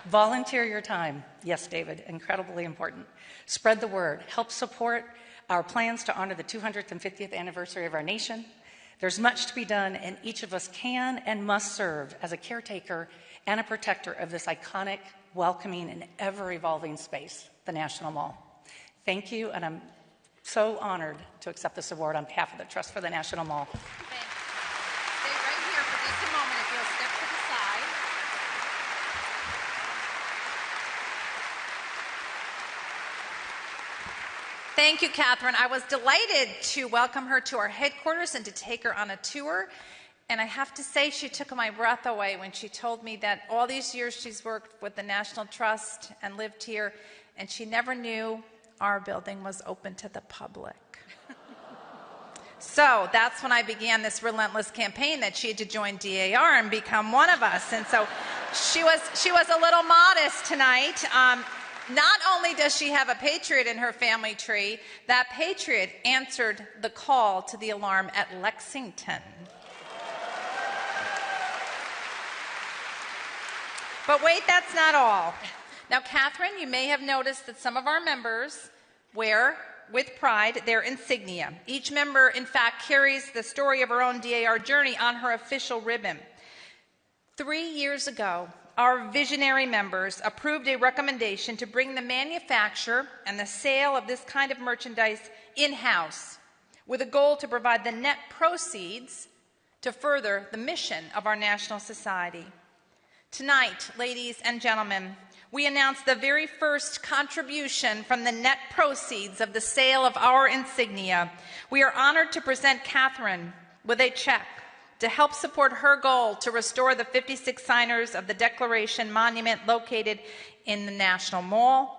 Volunteer your time. Yes, David, incredibly important. Spread the word. Help support our plans to honor the 250th anniversary of our nation. There's much to be done, and each of us can and must serve as a caretaker and a protector of this iconic, welcoming, and ever-evolving space, the National Mall. Thank you, and I'm so honored to accept this award on behalf of the Trust for the National Mall. Thanks. Stay right here for just a moment if you'll step to the side. Thank you, Catherine. I was delighted to welcome her to our headquarters and to take her on a tour. And I have to say, she took my breath away when she told me that all these years she's worked with the National Trust and lived here, and she never knew our building was open to the public. So that's when I began this relentless campaign that she had to join DAR and become one of us. And so she was a little modest tonight. Not only does she have a patriot in her family tree, that patriot answered the call to the alarm at Lexington. But wait, that's not all. Now, Catherine, you may have noticed that some of our members wear, with pride, their insignia. Each member, in fact, carries the story of her own DAR journey on her official ribbon. 3 years ago, our visionary members approved a recommendation to bring the manufacture and the sale of this kind of merchandise in-house, with a goal to provide the net proceeds to further the mission of our national society. Tonight, ladies and gentlemen, we announce the very first contribution from the net proceeds of the sale of our insignia. We are honored to present Catherine with a check to help support her goal to restore the 56 signers of the Declaration Monument located in the National Mall.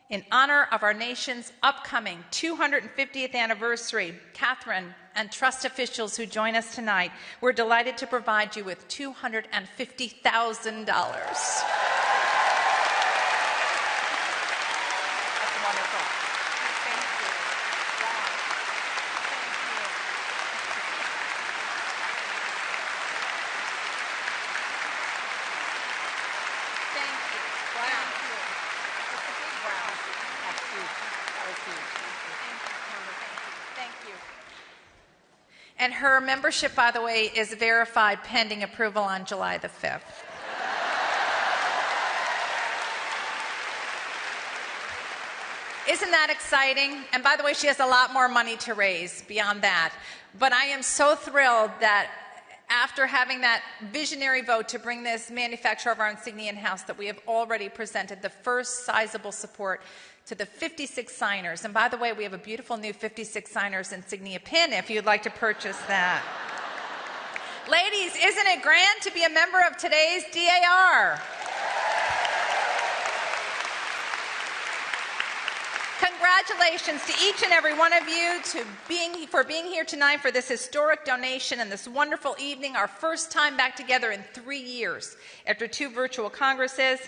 In honor of our nation's upcoming 250th anniversary, Catherine and Trust officials who join us tonight, we're delighted to provide you with $250,000. And her membership, by the way, is verified pending approval on July the 5th. Isn't that exciting? And by the way, she has a lot more money to raise beyond that. But I am so thrilled that after having that visionary vote to bring this manufacturer of our insignia in-house, that we have already presented the first sizable support to the 56 signers. And by the way, we have a beautiful new 56 signers insignia pin if you'd like to purchase that. Ladies, isn't it grand to be a member of today's DAR? Congratulations to each and every one of you for being here tonight for this historic donation and this wonderful evening, our first time back together in 3 years after 2 virtual congresses.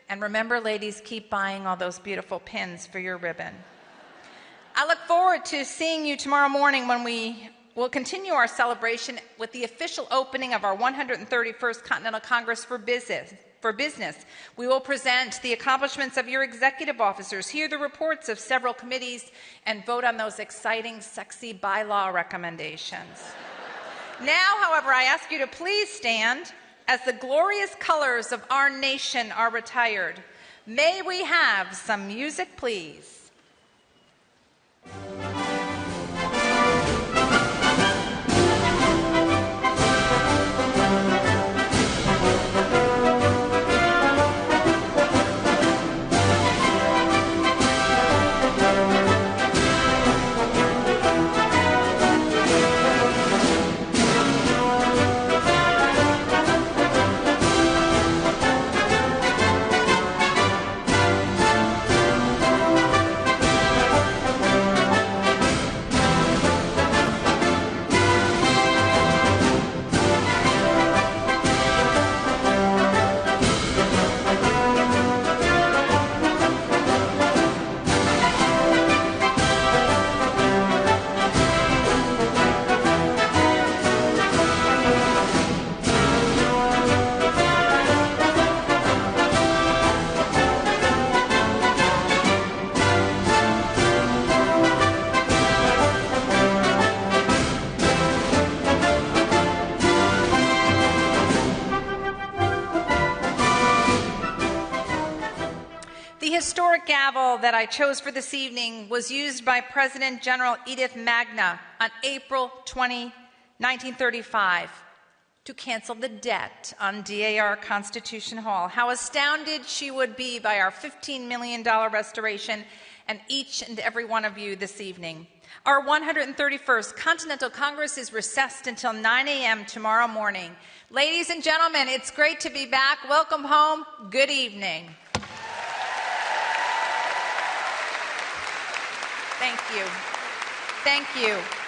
And remember, ladies, keep buying all those beautiful pins for your ribbon. I look forward to seeing you tomorrow morning when we will continue our celebration with the official opening of our 131st Continental Congress for Business. We will present the accomplishments of your executive officers, hear the reports of several committees, and vote on those exciting, sexy bylaw recommendations. Now, however, I ask you to please stand as the glorious colors of our nation are retired. May we have some music, please? Gavel that I chose for this evening was used by President General Edith Magna on April 20, 1935 to cancel the debt on DAR Constitution Hall. How astounded she would be by our $15 million restoration and each and every one of you this evening. Our 131st Continental Congress is recessed until 9 a.m. tomorrow morning. Ladies and gentlemen, it's great to be back. Welcome home. Good evening. Thank you. Thank you.